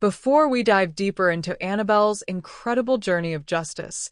Before we dive deeper into Annabelle's incredible journey of justice,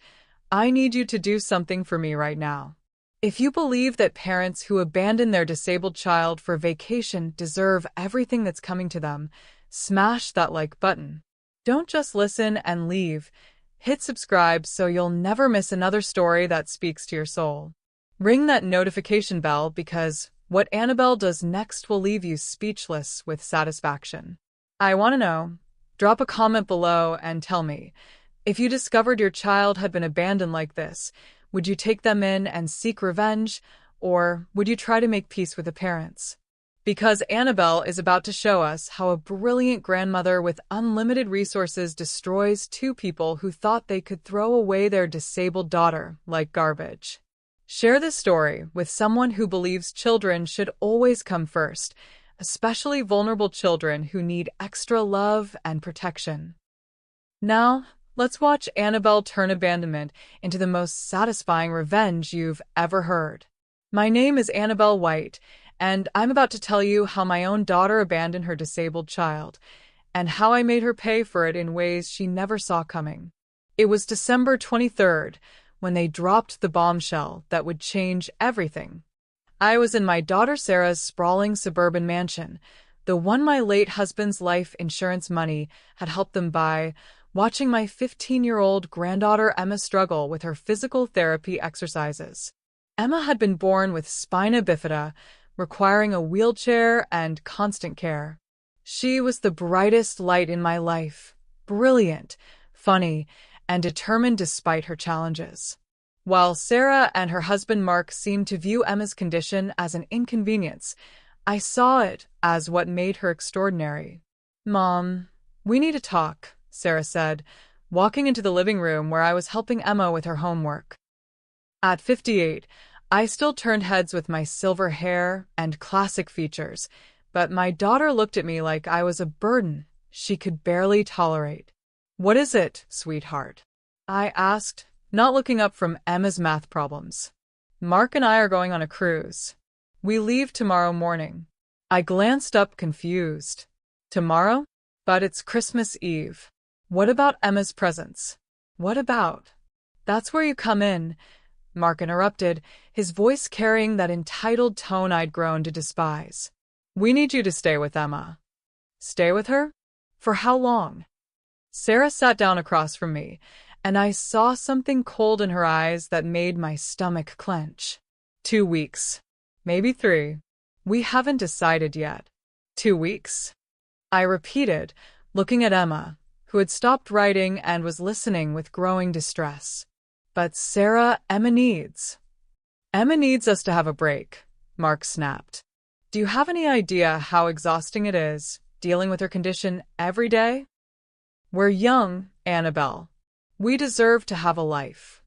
I need you to do something for me right now. If you believe that parents who abandon their disabled child for vacation deserve everything that's coming to them, smash that like button. Don't just listen and leave. Hit subscribe so you'll never miss another story that speaks to your soul. Ring that notification bell because what Annabelle does next will leave you speechless with satisfaction. I want to know. Drop a comment below and tell me, if you discovered your child had been abandoned like this, would you take them in and seek revenge, or would you try to make peace with the parents? Because Annabelle is about to show us how a brilliant grandmother with unlimited resources destroys two people who thought they could throw away their disabled daughter like garbage. Share this story with someone who believes children should always come first, especially vulnerable children who need extra love and protection. Now, let's watch Annabelle turn abandonment into the most satisfying revenge you've ever heard. My name is Annabelle White, and I'm about to tell you how my own daughter abandoned her disabled child, and how I made her pay for it in ways she never saw coming. It was December 23rd, when they dropped the bombshell that would change everything. I was in my daughter Sarah's sprawling suburban mansion, the one my late husband's life insurance money had helped them buy, watching my 15-year-old granddaughter Emma struggle with her physical therapy exercises. Emma had been born with spina bifida, requiring a wheelchair and constant care. She was the brightest light in my life, brilliant, funny, and determined despite her challenges. While Sarah and her husband Mark seemed to view Emma's condition as an inconvenience, I saw it as what made her extraordinary. "Mom, we need to talk," Sarah said, walking into the living room where I was helping Emma with her homework. At 58, I still turned heads with my silver hair and classic features, but my daughter looked at me like I was a burden she could barely tolerate. "What is it, sweetheart?" I asked, not looking up from Emma's math problems. "Mark and I are going on a cruise. We leave tomorrow morning." I glanced up confused. "Tomorrow? But it's Christmas Eve. What about Emma's presents?" "What about?" "That's where you come in," Mark interrupted, his voice carrying that entitled tone I'd grown to despise. "We need you to stay with Emma." "Stay with her? For how long?" Sarah sat down across from me, and I saw something cold in her eyes that made my stomach clench. 2 weeks. Maybe 3. We haven't decided yet." 2 weeks? I repeated, looking at Emma, who had stopped writing and was listening with growing distress. "But Sarah, Emma needs us to have a break," Mark snapped. "Do you have any idea how exhausting it is, dealing with her condition every day? We're young, Annabelle. We deserve to have a life."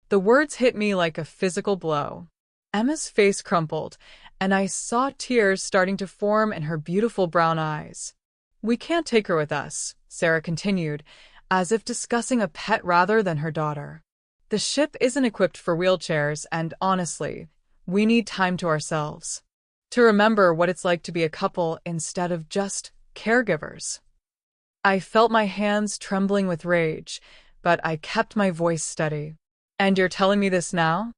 The words hit me like a physical blow. Emma's face crumpled, and I saw tears starting to form in her beautiful brown eyes. "We can't take her with us," Sarah continued, as if discussing a pet rather than her daughter. "The ship isn't equipped for wheelchairs, and honestly, we need time to ourselves. To remember what it's like to be a couple instead of just caregivers." I felt my hands trembling with rage, but I kept my voice steady. "And you're telling me this now?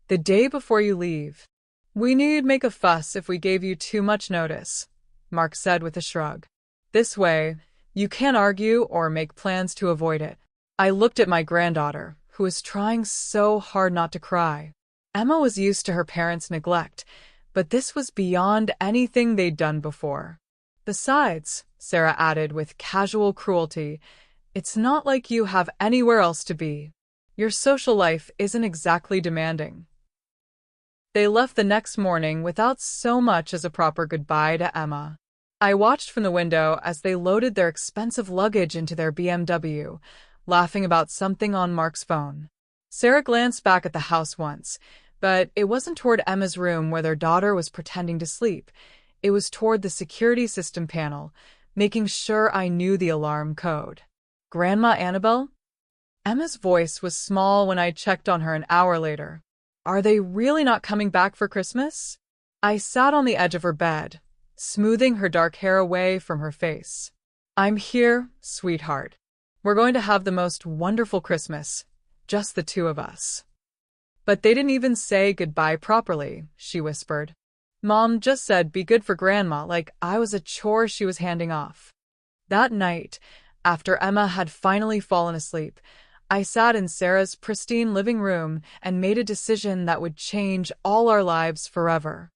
The day before you leave? We knew you'd make a fuss if we gave you too much notice," Mark said with a shrug. "This way, you can't argue or make plans to avoid it." I looked at my granddaughter, who was trying so hard not to cry. Emma was used to her parents' neglect, but this was beyond anything they'd done before. "Besides," Sarah added with casual cruelty, "it's not like you have anywhere else to be. Your social life isn't exactly demanding." They left the next morning without so much as a proper goodbye to Emma. I watched from the window as they loaded their expensive luggage into their BMW, laughing about something on Mark's phone. Sarah glanced back at the house once, but it wasn't toward Emma's room where their daughter was pretending to sleep. It was toward the security system panel, making sure I knew the alarm code. "Grandma Annabelle?" Emma's voice was small when I checked on her an hour later. "Are they really not coming back for Christmas?" I sat on the edge of her bed, smoothing her dark hair away from her face. I'm here, sweetheart. We're going to have the most wonderful Christmas, just the two of us. But they didn't even say goodbye properly, she whispered. Mom just said be good for Grandma like I was a chore she was handing off. That night, after Emma had finally fallen asleep, I sat in Sarah's pristine living room and made a decision that would change all our lives forever.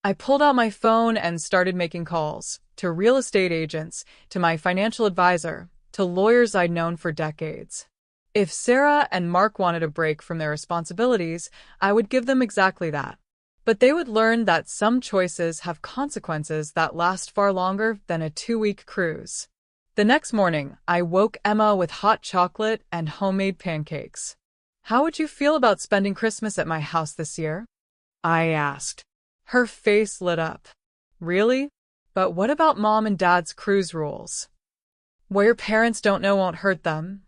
I pulled out my phone and started making calls to real estate agents, to my financial advisor, to lawyers I'd known for decades. If Sarah and Mark wanted a break from their responsibilities, I would give them exactly that. But they would learn that some choices have consequences that last far longer than a 2-week cruise. The next morning, I woke Emma with hot chocolate and homemade pancakes. How would you feel about spending Christmas at my house this year? I asked. Her face lit up. Really? But what about Mom and Dad's cruise rules? What your parents don't know won't hurt them,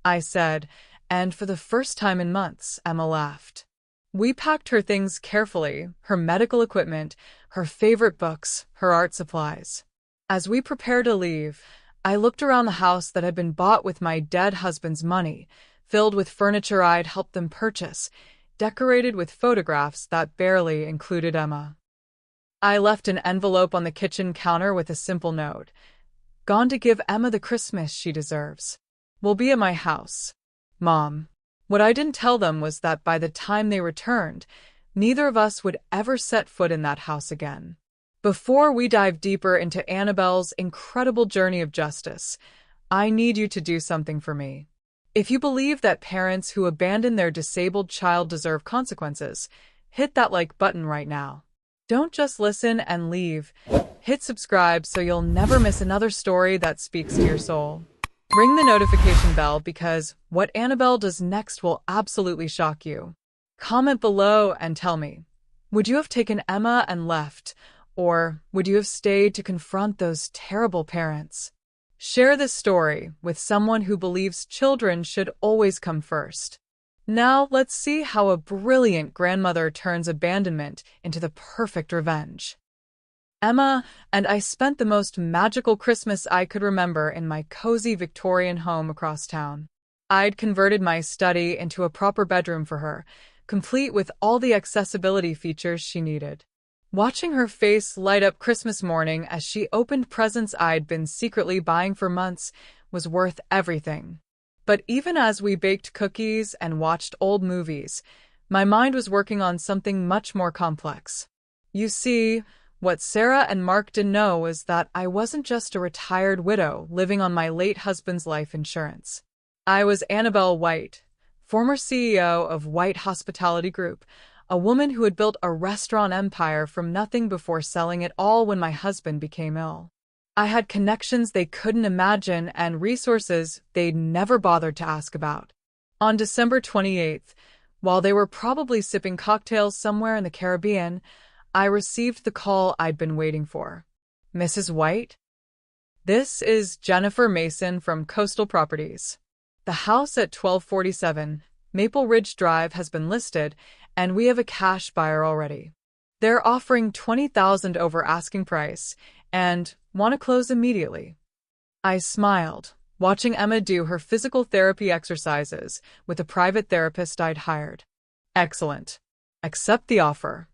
I said, and for the first time in months, Emma laughed. We packed her things carefully, her medical equipment, her favorite books, her art supplies. As we prepared to leave, I looked around the house that had been bought with my dead husband's money, filled with furniture I'd helped them purchase, decorated with photographs that barely included Emma. I left an envelope on the kitchen counter with a simple note. Gone to give Emma the Christmas she deserves. We'll be at my house. Mom. What I didn't tell them was that by the time they returned, neither of us would ever set foot in that house again. Before we dive deeper into Annabelle's incredible journey of justice, I need you to do something for me. If you believe that parents who abandon their disabled child deserve consequences, hit that like button right now. Don't just listen and leave. Hit subscribe so you'll never miss another story that speaks to your soul. Ring the notification bell because what Annabelle does next will absolutely shock you. Comment below and tell me, would you have taken Emma and left, or would you have stayed to confront those terrible parents? Share this story with someone who believes children should always come first. Now let's see how a brilliant grandmother turns abandonment into the perfect revenge. Emma and I spent the most magical Christmas I could remember in my cozy Victorian home across town. I'd converted my study into a proper bedroom for her, complete with all the accessibility features she needed. Watching her face light up Christmas morning as she opened presents I'd been secretly buying for months was worth everything. But even as we baked cookies and watched old movies, my mind was working on something much more complex. You see, what Sarah and Mark didn't know was that I wasn't just a retired widow living on my late husband's life insurance. I was Annabelle White, former CEO of White Hospitality Group, a woman who had built a restaurant empire from nothing before selling it all when my husband became ill. I had connections they couldn't imagine and resources they'd never bothered to ask about. On December 28th, while they were probably sipping cocktails somewhere in the Caribbean, I received the call I'd been waiting for. Mrs. White? This is Jennifer Mason from Coastal Properties. The house at 1247 Maple Ridge Drive has been listed, and we have a cash buyer already. They're offering $20,000 over asking price and want to close immediately. I smiled, watching Emma do her physical therapy exercises with a private therapist I'd hired. Excellent. Accept the offer.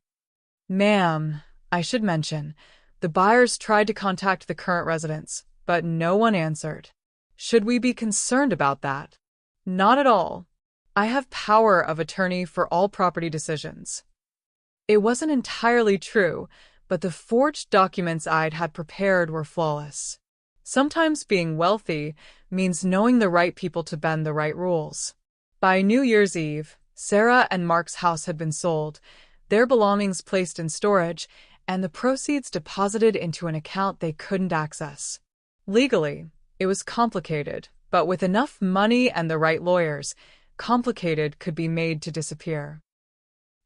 Ma'am, I should mention, the buyers tried to contact the current residents, but no one answered. Should we be concerned about that? Not at all. I have power of attorney for all property decisions. It wasn't entirely true, but the forged documents I'd had prepared were flawless. Sometimes being wealthy means knowing the right people to bend the right rules. By New Year's Eve, Sarah and Mark's house had been sold, their belongings placed in storage, and the proceeds deposited into an account they couldn't access. Legally, it was complicated, but with enough money and the right lawyers, complicated could be made to disappear.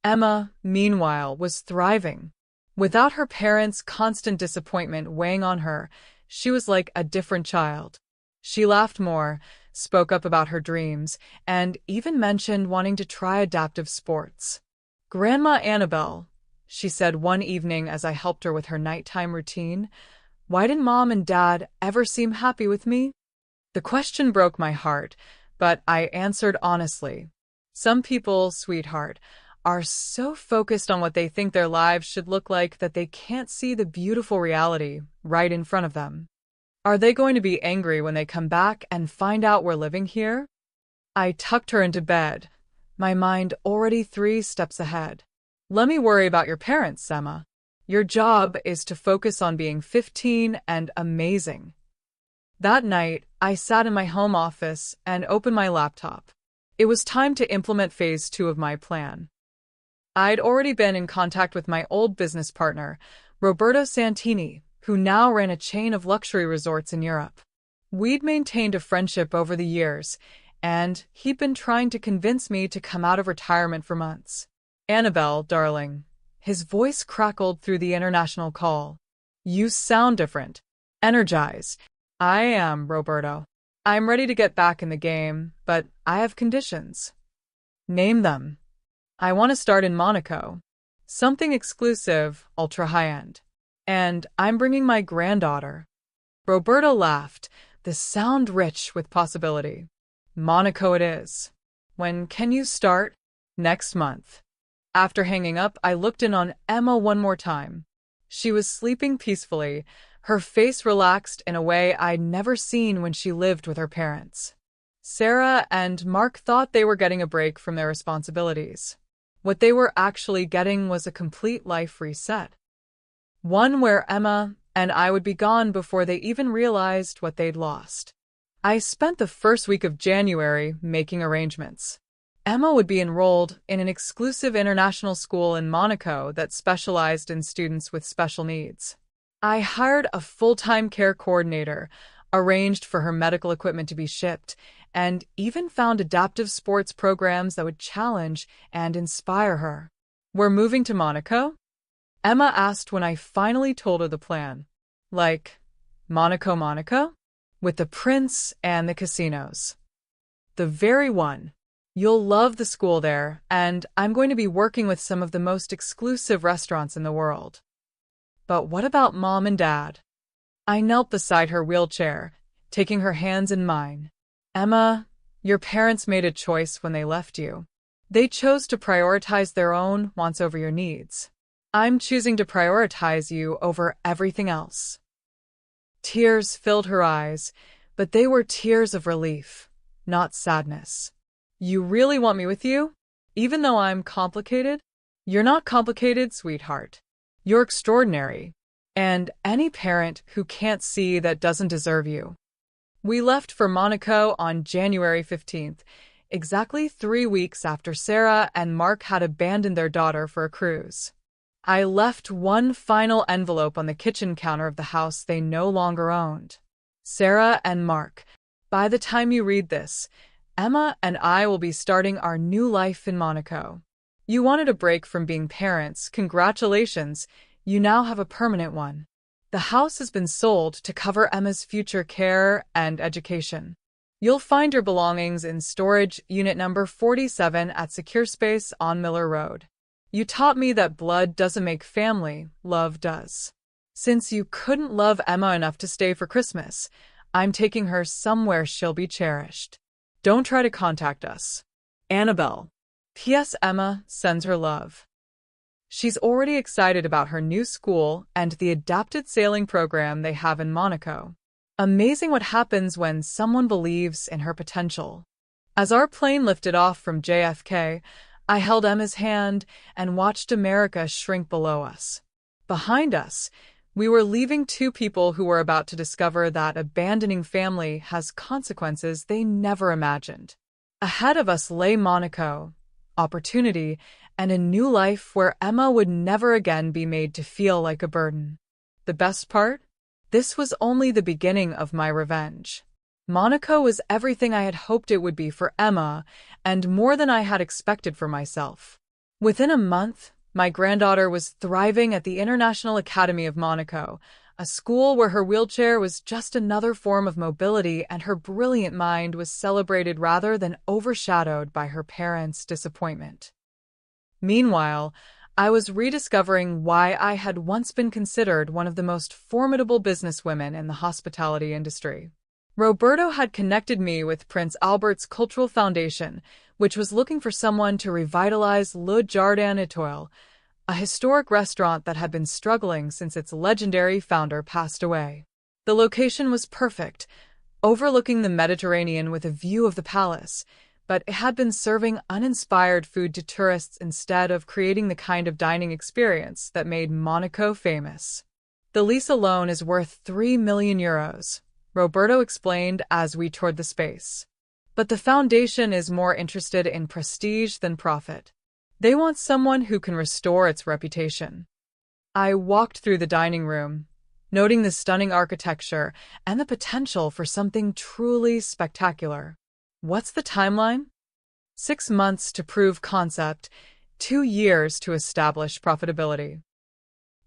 Emma, meanwhile, was thriving. Without her parents' constant disappointment weighing on her, she was like a different child. She laughed more, spoke up about her dreams, and even mentioned wanting to try adaptive sports. Grandma Annabelle, she said one evening as I helped her with her nighttime routine, Why didn't Mom and Dad ever seem happy with me? The question broke my heart, but I answered honestly. Some people, sweetheart, are so focused on what they think their lives should look like that they can't see the beautiful reality right in front of them. Are they going to be angry when they come back and find out we're living here? I tucked her into bed, my mind already 3 steps ahead. Let me worry about your parents, Emma. Your job is to focus on being 15 and amazing. That night, I sat in my home office and opened my laptop. It was time to implement phase 2 of my plan. I'd already been in contact with my old business partner, Roberto Santini, who now ran a chain of luxury resorts in Europe. We'd maintained a friendship over the years, and he'd been trying to convince me to come out of retirement for months. Annabelle, darling. His voice crackled through the international call. You sound different. Energized. I am, Roberto. I'm ready to get back in the game, but I have conditions. Name them. I want to start in Monaco. Something exclusive, ultra high-end. And I'm bringing my granddaughter. Roberto laughed, the sound rich with possibility. Monaco it is. When can you start? Next month. After hanging up, I looked in on Emma one more time. She was sleeping peacefully, her face relaxed in a way I'd never seen when she lived with her parents. Sarah and Mark thought they were getting a break from their responsibilities. What they were actually getting was a complete life reset. One where Emma and I would be gone before they even realized what they'd lost. I spent the first week of January making arrangements. Emma would be enrolled in an exclusive international school in Monaco that specialized in students with special needs. I hired a full-time care coordinator, arranged for her medical equipment to be shipped, and even found adaptive sports programs that would challenge and inspire her. We're moving to Monaco? Emma asked when I finally told her the plan. Like, Monaco, Monaco? With the prince and the casinos. The very one. You'll love the school there, and I'm going to be working with some of the most exclusive restaurants in the world. But what about Mom and Dad? I knelt beside her wheelchair, taking her hands in mine. Emma, your parents made a choice when they left you. They chose to prioritize their own wants over your needs. I'm choosing to prioritize you over everything else. Tears filled her eyes, but they were tears of relief, not sadness. You really want me with you? Even though I'm complicated? You're not complicated, sweetheart. You're extraordinary. And any parent who can't see that doesn't deserve you. We left for Monaco on January 15th, exactly 3 weeks after Sarah and Mark had abandoned their daughter for a cruise. I left one final envelope on the kitchen counter of the house they no longer owned. Sarah and Mark, by the time you read this, Emma and I will be starting our new life in Monaco. You wanted a break from being parents. Congratulations, you now have a permanent one. The house has been sold to cover Emma's future care and education. You'll find your belongings in storage unit number 47 at Secure Space on Miller Road. You taught me that blood doesn't make family, love does. Since you couldn't love Emma enough to stay for Christmas, I'm taking her somewhere she'll be cherished. Don't try to contact us. Annabelle. P.S. Emma sends her love. She's already excited about her new school and the adapted sailing program they have in Monaco. Amazing what happens when someone believes in her potential. As our plane lifted off from JFK, I held Emma's hand and watched America shrink below us. Behind us, we were leaving 2 people who were about to discover that abandoning family has consequences they never imagined. Ahead of us lay Monaco, opportunity, and a new life where Emma would never again be made to feel like a burden. The best part? This was only the beginning of my revenge. Monaco was everything I had hoped it would be for Emma, and more than I had expected for myself. Within a month, my granddaughter was thriving at the International Academy of Monaco, a school where her wheelchair was just another form of mobility and her brilliant mind was celebrated rather than overshadowed by her parents' disappointment. Meanwhile, I was rediscovering why I had once been considered one of the most formidable businesswomen in the hospitality industry. Roberto had connected me with Prince Albert's Cultural Foundation, which was looking for someone to revitalize Le Jardin Étoile, a historic restaurant that had been struggling since its legendary founder passed away. The location was perfect, overlooking the Mediterranean with a view of the palace, but it had been serving uninspired food to tourists instead of creating the kind of dining experience that made Monaco famous. The lease alone is worth €3 million, Roberto explained as we toured the space. But the foundation is more interested in prestige than profit. They want someone who can restore its reputation. I walked through the dining room, noting the stunning architecture and the potential for something truly spectacular. What's the timeline? 6 months to prove concept, 2 years to establish profitability.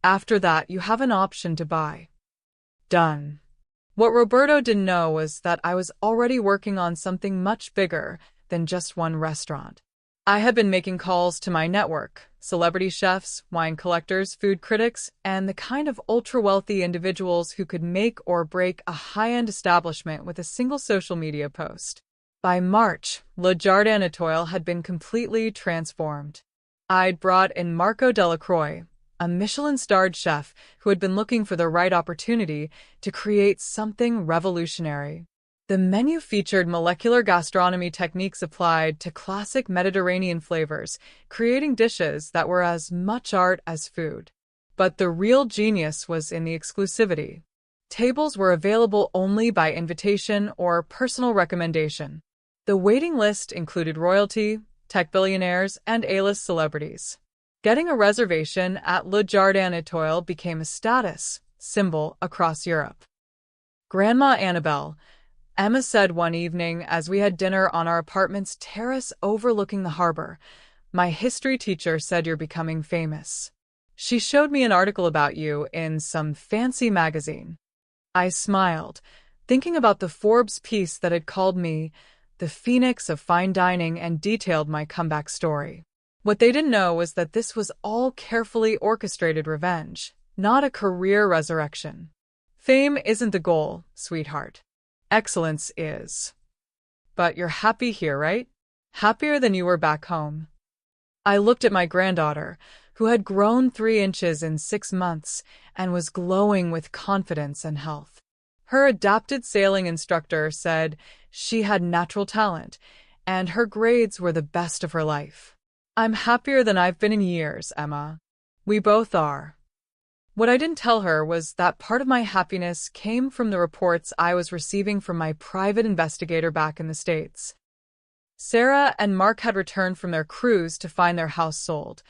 After that, you have an option to buy. Done. What Roberto didn't know was that I was already working on something much bigger than just one restaurant. I had been making calls to my network, celebrity chefs, wine collectors, food critics, and the kind of ultra-wealthy individuals who could make or break a high-end establishment with a single social media post. By March, Le Jardin Étoile had been completely transformed. I'd brought in Marco Delacroix, a Michelin-starred chef who had been looking for the right opportunity to create something revolutionary. The menu featured molecular gastronomy techniques applied to classic Mediterranean flavors, creating dishes that were as much art as food. But the real genius was in the exclusivity. Tables were available only by invitation or personal recommendation. The waiting list included royalty, tech billionaires, and A-list celebrities. Getting a reservation at Le Jardin Étoile became a status symbol across Europe. Grandma Annabelle, Emma said one evening as we had dinner on our apartment's terrace overlooking the harbor, my history teacher said you're becoming famous. She showed me an article about you in some fancy magazine. I smiled, thinking about the Forbes piece that had called me the Phoenix of fine dining and detailed my comeback story. What they didn't know was that this was all carefully orchestrated revenge, not a career resurrection. Fame isn't the goal, sweetheart. Excellence is. But you're happy here, right? Happier than you were back home. I looked at my granddaughter, who had grown 3 inches in 6 months and was glowing with confidence and health. Her adapted sailing instructor said she had natural talent, and her grades were the best of her life. I'm happier than I've been in years, Emma. We both are. What I didn't tell her was that part of my happiness came from the reports I was receiving from my private investigator back in the States. Sarah and Mark had returned from their cruise to find their house sold,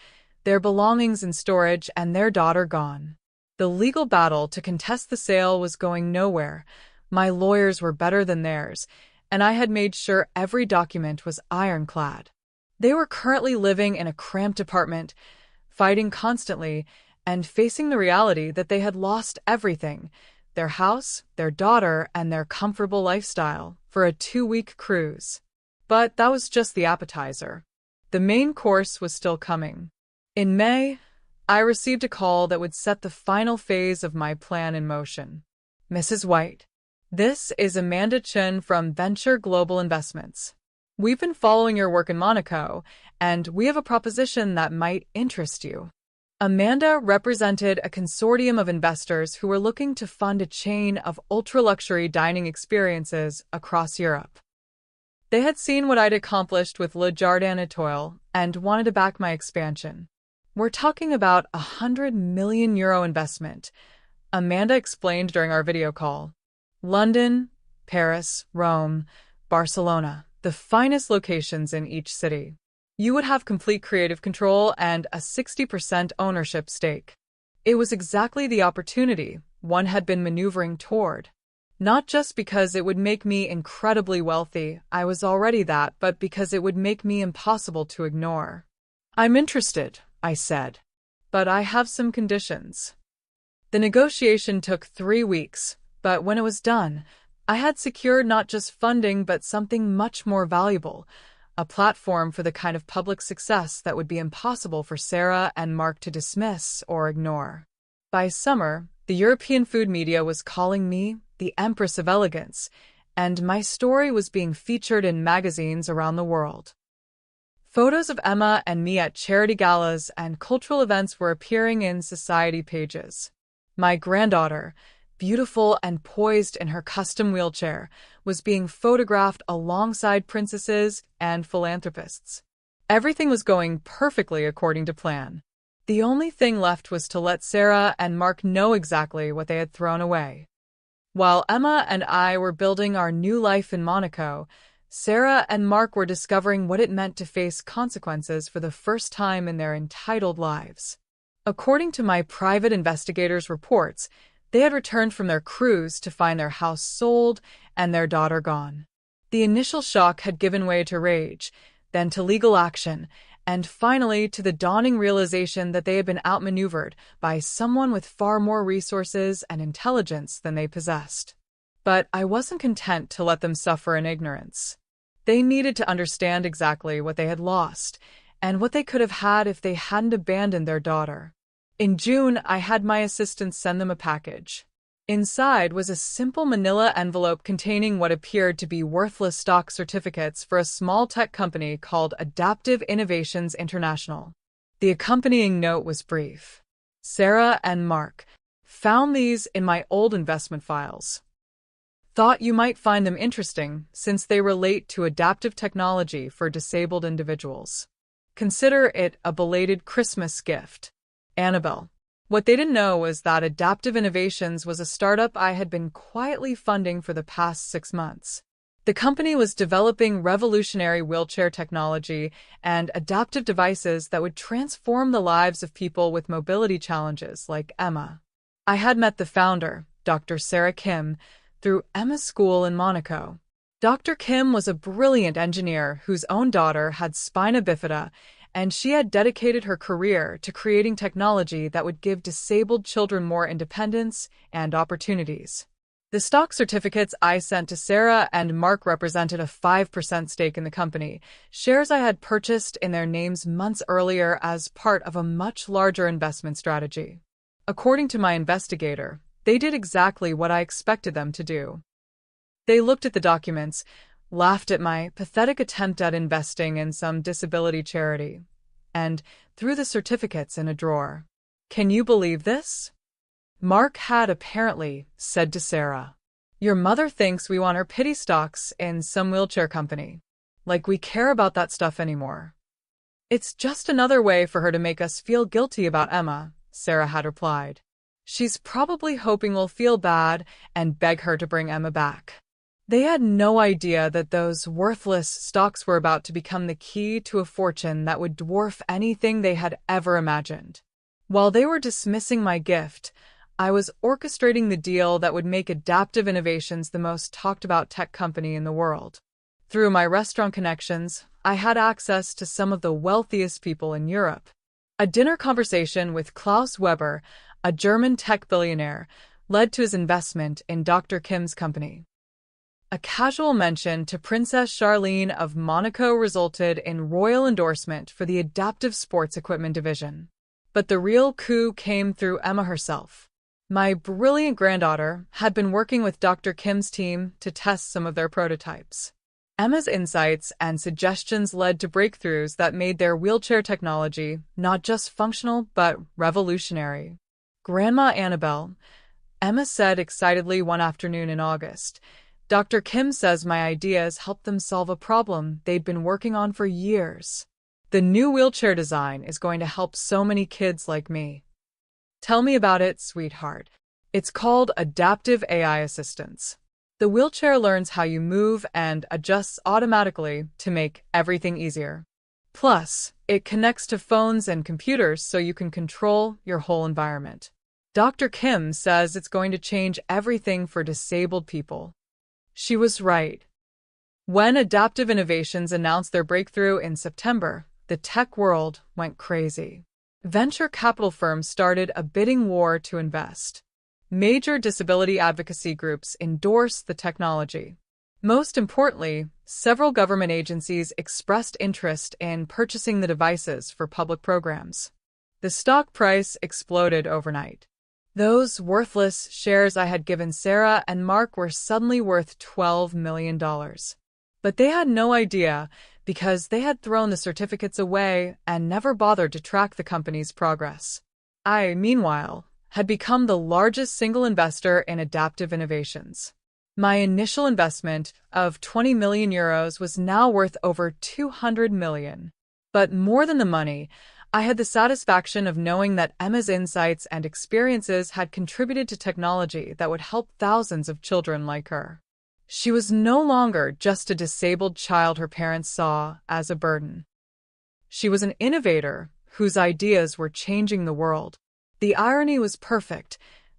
their belongings in storage, and their daughter gone. The legal battle to contest the sale was going nowhere. My lawyers were better than theirs, and I had made sure every document was ironclad. They were currently living in a cramped apartment, fighting constantly, and facing the reality that they had lost everything, their house, their daughter, and their comfortable lifestyle, for a 2-week cruise. But that was just the appetizer. The main course was still coming. In May, I received a call that would set the final phase of my plan in motion. Mrs. White, this is Amanda Chen from Venture Global Investments. We've been following your work in Monaco, and we have a proposition that might interest you. Amanda represented a consortium of investors who were looking to fund a chain of ultra-luxury dining experiences across Europe. They had seen what I'd accomplished with Le Jardin Étoile and wanted to back my expansion. We're talking about €100 million investment, Amanda explained during our video call. London, Paris, Rome, Barcelona, the finest locations in each city. You would have complete creative control and a 60% ownership stake. It was exactly the opportunity one had been maneuvering toward. Not just because it would make me incredibly wealthy, I was already that, but because it would make me impossible to ignore. I'm interested, I said, but I have some conditions. The negotiation took 3 weeks, but when it was done, I had secured not just funding but something much more valuable, a platform for the kind of public success that would be impossible for Sarah and Mark to dismiss or ignore. By summer, the European food media was calling me the Empress of Elegance, and my story was being featured in magazines around the world. Photos of Emma and me at charity galas and cultural events were appearing in society pages. My granddaughter, beautiful and poised in her custom wheelchair, was being photographed alongside princesses and philanthropists. Everything was going perfectly according to plan. The only thing left was to let Sarah and Mark know exactly what they had thrown away. While Emma and I were building our new life in Monaco, Sarah and Mark were discovering what it meant to face consequences for the first time in their entitled lives. According to my private investigators' reports, they had returned from their cruise to find their house sold and their daughter gone. The initial shock had given way to rage, then to legal action, and finally to the dawning realization that they had been outmaneuvered by someone with far more resources and intelligence than they possessed. But I wasn't content to let them suffer in ignorance. They needed to understand exactly what they had lost and what they could have had if they hadn't abandoned their daughter. In June, I had my assistant send them a package. Inside was a simple manila envelope containing what appeared to be worthless stock certificates for a small tech company called Adaptive Innovations International. The accompanying note was brief. Sarah and Mark found these in my old investment files. Thought you might find them interesting since they relate to adaptive technology for disabled individuals. Consider it a belated Christmas gift. Annabelle. What they didn't know was that Adaptive Innovations was a startup I had been quietly funding for the past 6 months. The company was developing revolutionary wheelchair technology and adaptive devices that would transform the lives of people with mobility challenges like Emma. I had met the founder, Dr. Sarah Kim, through Emma's school in Monaco. Dr. Kim was a brilliant engineer whose own daughter had spina bifida, and she had dedicated her career to creating technology that would give disabled children more independence and opportunities. The stock certificates I sent to Sarah and Mark represented a 5% stake in the company, shares I had purchased in their names months earlier as part of a much larger investment strategy. According to my investigator, they did exactly what I expected them to do. They looked at the documents, laughed at my pathetic attempt at investing in some disability charity, and threw the certificates in a drawer. Can you believe this? Mark had apparently said to Sarah, "Your mother thinks we want her pity stocks in some wheelchair company. Like we care about that stuff anymore." "It's just another way for her to make us feel guilty about Emma," Sarah had replied. "She's probably hoping we'll feel bad and beg her to bring Emma back." They had no idea that those worthless stocks were about to become the key to a fortune that would dwarf anything they had ever imagined. While they were dismissing my gift, I was orchestrating the deal that would make Adaptive Innovations the most talked-about tech company in the world. Through my restaurant connections, I had access to some of the wealthiest people in Europe. A dinner conversation with Klaus Weber, a German tech billionaire, led to his investment in Dr. Kim's company. A casual mention to Princess Charlene of Monaco resulted in royal endorsement for the adaptive sports equipment division. But the real coup came through Emma herself. My brilliant granddaughter had been working with Dr. Kim's team to test some of their prototypes. Emma's insights and suggestions led to breakthroughs that made their wheelchair technology not just functional but revolutionary. "Grandma Annabelle," Emma said excitedly one afternoon in August, "Dr. Kim says my ideas helped them solve a problem they'd been working on for years. The new wheelchair design is going to help so many kids like me." "Tell me about it, sweetheart." "It's called Adaptive AI Assistance. The wheelchair learns how you move and adjusts automatically to make everything easier. Plus, it connects to phones and computers so you can control your whole environment. Dr. Kim says it's going to change everything for disabled people." She was right. When Adaptive Innovations announced their breakthrough in September, the tech world went crazy. Venture capital firms started a bidding war to invest. Major disability advocacy groups endorsed the technology. Most importantly, several government agencies expressed interest in purchasing the devices for public programs. The stock price exploded overnight. Those worthless shares I had given Sarah and Mark were suddenly worth $12 million. But they had no idea because they had thrown the certificates away and never bothered to track the company's progress. I, meanwhile, had become the largest single investor in adaptive innovations. My initial investment of 20 million euros was now worth over 200 million. But more than the money, I had the satisfaction of knowing that Emma's insights and experiences had contributed to technology that would help thousands of children like her. She was no longer just a disabled child her parents saw as a burden. She was an innovator whose ideas were changing the world. The irony was perfect.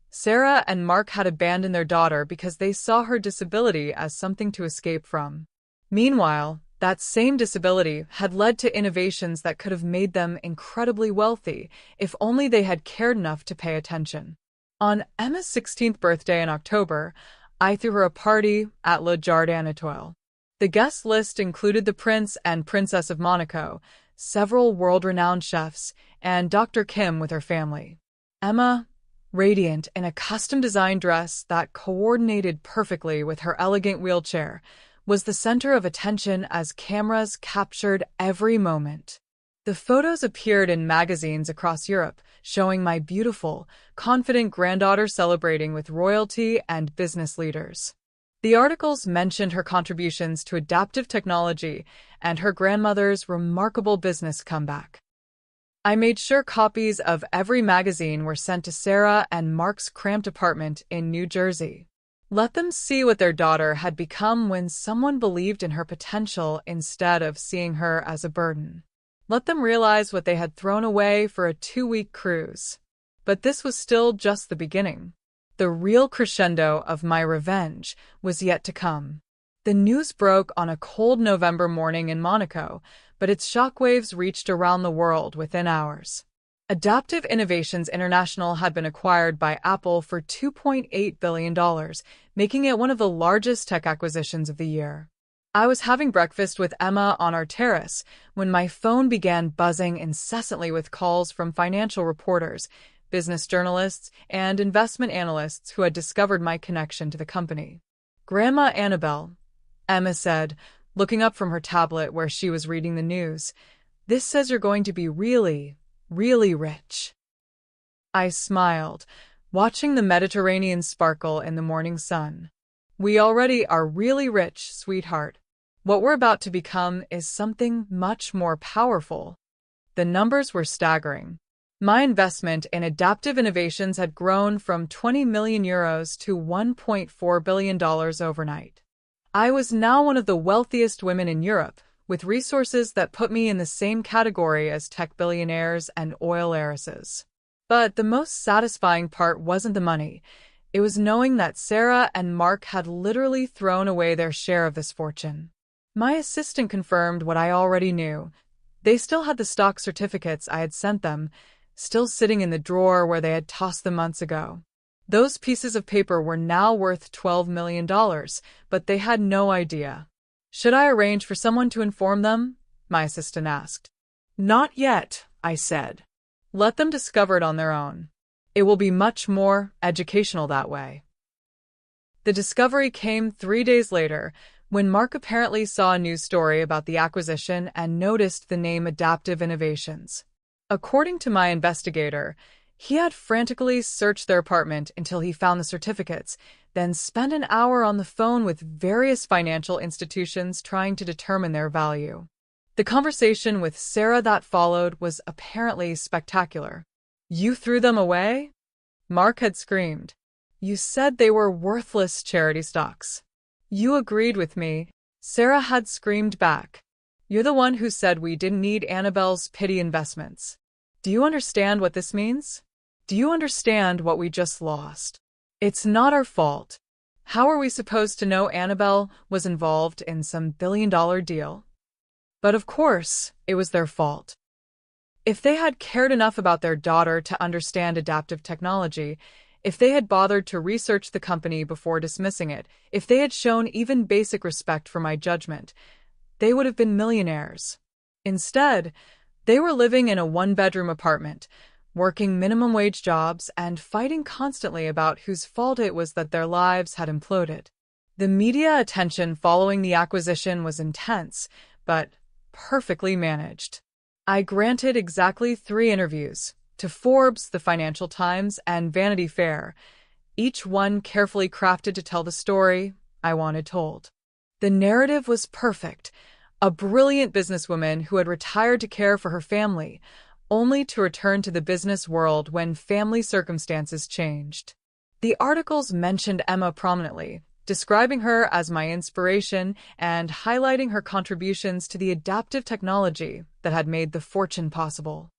Sarah and Mark had abandoned their daughter because they saw her disability as something to escape from. Meanwhile, that same disability had led to innovations that could have made them incredibly wealthy if only they had cared enough to pay attention. On Emma's 16th birthday in October, I threw her a party at Le Jardin Étoile. The guest list included the Prince and Princess of Monaco, several world-renowned chefs, and Dr. Kim with her family. Emma, radiant in a custom-designed dress that coordinated perfectly with her elegant wheelchair, was the center of attention as cameras captured every moment. The photos appeared in magazines across Europe, showing my beautiful, confident granddaughter celebrating with royalty and business leaders. The articles mentioned her contributions to adaptive technology and her grandmother's remarkable business comeback. I made sure copies of every magazine were sent to Sarah and Mark's cramped apartment in New Jersey. Let them see what their daughter had become when someone believed in her potential instead of seeing her as a burden. Let them realize what they had thrown away for a 2-week cruise. But this was still just the beginning. The real crescendo of my revenge was yet to come. The news broke on a cold November morning in Monaco, but its shockwaves reached around the world within hours. Adaptive Innovations International had been acquired by Apple for $2.8 billion, making it one of the largest tech acquisitions of the year. I was having breakfast with Emma on our terrace when my phone began buzzing incessantly with calls from financial reporters, business journalists, and investment analysts who had discovered my connection to the company. "Grandma Annabelle," Emma said, looking up from her tablet where she was reading the news, "this says you're going to be really rich." I smiled, watching the Mediterranean sparkle in the morning sun. "We already are really rich, sweetheart. What we're about to become is something much more powerful." The numbers were staggering. My investment in adaptive innovations had grown from 20 million euros to $1.4 billion overnight. I was now one of the wealthiest women in Europe, with resources that put me in the same category as tech billionaires and oil heiresses. But the most satisfying part wasn't the money. It was knowing that Sarah and Mark had literally thrown away their share of this fortune. My assistant confirmed what I already knew. They still had the stock certificates I had sent them, still sitting in the drawer where they had tossed them months ago. Those pieces of paper were now worth $12 million, but they had no idea. "Should I arrange for someone to inform them?" my assistant asked. "Not yet," I said. "Let them discover it on their own. It will be much more educational that way." The discovery came 3 days later, when Mark apparently saw a news story about the acquisition and noticed the name Adaptive Innovations. According to my investigator, he had frantically searched their apartment until he found the certificates, then spent an hour on the phone with various financial institutions trying to determine their value. The conversation with Sarah that followed was apparently spectacular. "You threw them away?" Mark had screamed. "You said they were worthless charity stocks." "You agreed with me," Sarah had screamed back. "You're the one who said we didn't need Annabelle's pity investments. Do you understand what this means? Do you understand what we just lost? It's not our fault. How are we supposed to know Annabelle was involved in some billion-dollar deal? But of course, it was their fault. If they had cared enough about their daughter to understand adaptive technology, If they had bothered to research the company before dismissing it, if they had shown even basic respect for my judgment, they would have been millionaires. Instead, they were living in a one-bedroom apartment, working minimum-wage jobs, and fighting constantly about whose fault it was that their lives had imploded. The media attention following the acquisition was intense, but perfectly managed. I granted exactly 3 interviews to Forbes, the Financial Times, and Vanity Fair, each one carefully crafted to tell the story I wanted told. The narrative was perfect. A brilliant businesswoman who had retired to care for her family, only to return to the business world when family circumstances changed. The articles mentioned Emma prominently, describing her as my inspiration and highlighting her contributions to the adaptive technology that had made the fortune possible.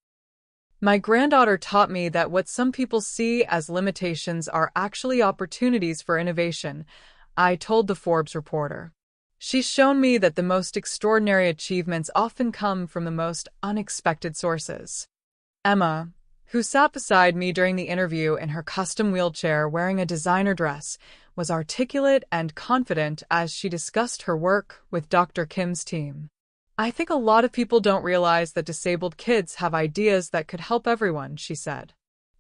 My granddaughter taught me that what some people see as limitations are actually opportunities for innovation, I told the Forbes reporter. She's shown me that the most extraordinary achievements often come from the most unexpected sources. Emma, who sat beside me during the interview in her custom wheelchair wearing a designer dress, was articulate and confident as she discussed her work with Dr. Kim's team. I think a lot of people don't realize that disabled kids have ideas that could help everyone, she said.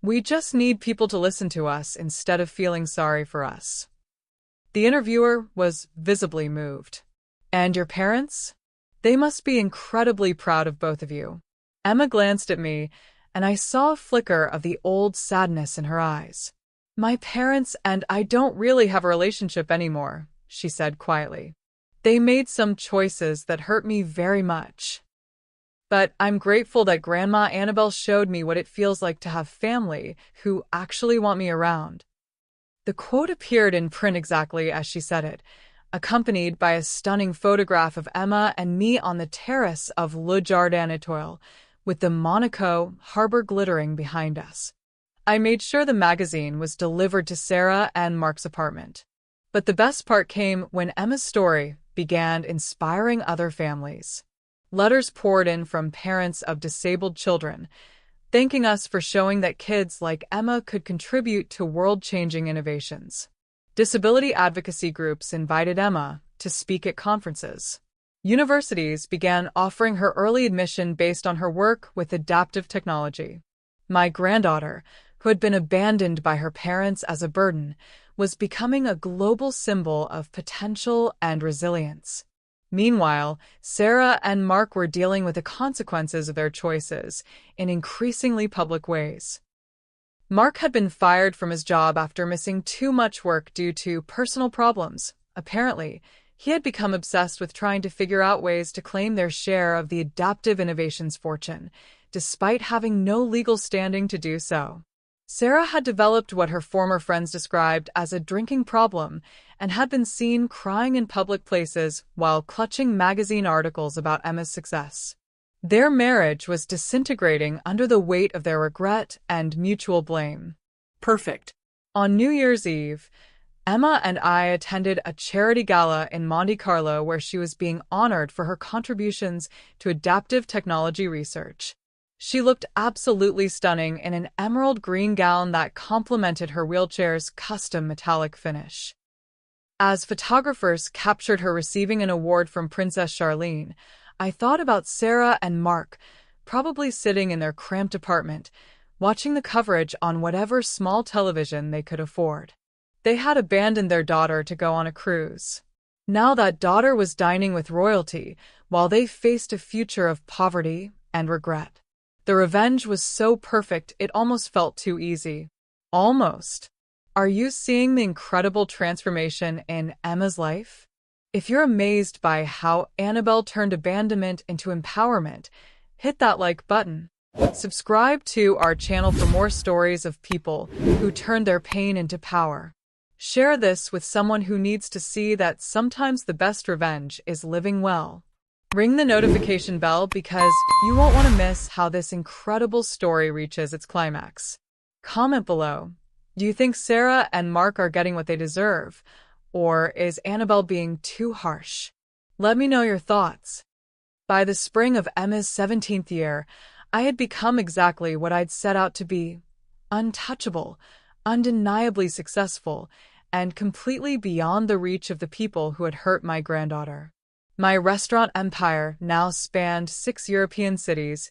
We just need people to listen to us instead of feeling sorry for us. The interviewer was visibly moved. And your parents? They must be incredibly proud of both of you. Emma glanced at me, and I saw a flicker of the old sadness in her eyes. My parents and I don't really have a relationship anymore, she said quietly. They made some choices that hurt me very much. But I'm grateful that Grandma Annabelle showed me what it feels like to have family who actually want me around. The quote appeared in print exactly as she said it, accompanied by a stunning photograph of Emma and me on the terrace of Le Jardin Étoile, with the Monaco harbor glittering behind us. I made sure the magazine was delivered to Sarah and Mark's apartment. But the best part came when Emma's story began inspiring other families. Letters poured in from parents of disabled children, thanking us for showing that kids like Emma could contribute to world-changing innovations. Disability advocacy groups invited Emma to speak at conferences. Universities began offering her early admission based on her work with adaptive technology. My granddaughter, who had been abandoned by her parents as a burden, was becoming a global symbol of potential and resilience. Meanwhile, Sarah and Mark were dealing with the consequences of their choices in increasingly public ways. Mark had been fired from his job after missing too much work due to personal problems. Apparently, he had become obsessed with trying to figure out ways to claim their share of the adaptive innovations fortune, despite having no legal standing to do so. Sarah had developed what her former friends described as a drinking problem and had been seen crying in public places while clutching magazine articles about Emma's success. Their marriage was disintegrating under the weight of their regret and mutual blame. Perfect. On New Year's Eve, Emma and I attended a charity gala in Monte Carlo where she was being honored for her contributions to adaptive technology research. She looked absolutely stunning in an emerald green gown that complemented her wheelchair's custom metallic finish. As photographers captured her receiving an award from Princess Charlene, I thought about Sarah and Mark, probably sitting in their cramped apartment, watching the coverage on whatever small television they could afford. They had abandoned their daughter to go on a cruise. Now that daughter was dining with royalty, while they faced a future of poverty and regret. The revenge was so perfect it almost felt too easy. Almost. Are you seeing the incredible transformation in Emma's life? If you're amazed by how Annabelle turned abandonment into empowerment, hit that like button. Subscribe to our channel for more stories of people who turned their pain into power. Share this with someone who needs to see that sometimes the best revenge is living well. Ring the notification bell because you won't want to miss how this incredible story reaches its climax. Comment below. Do you think Sarah and Mark are getting what they deserve? Or is Annabelle being too harsh? Let me know your thoughts. By the spring of Emma's 17th year, I had become exactly what I'd set out to be: untouchable, undeniably successful, and completely beyond the reach of the people who had hurt my granddaughter. My restaurant empire now spanned 6 European cities,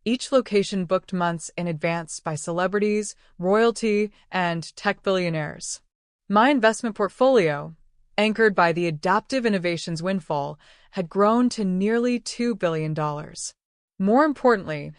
each location booked months in advance by celebrities, royalty, and tech billionaires. My investment portfolio, anchored by the Adaptive Innovations windfall, had grown to nearly $2 billion. More importantly,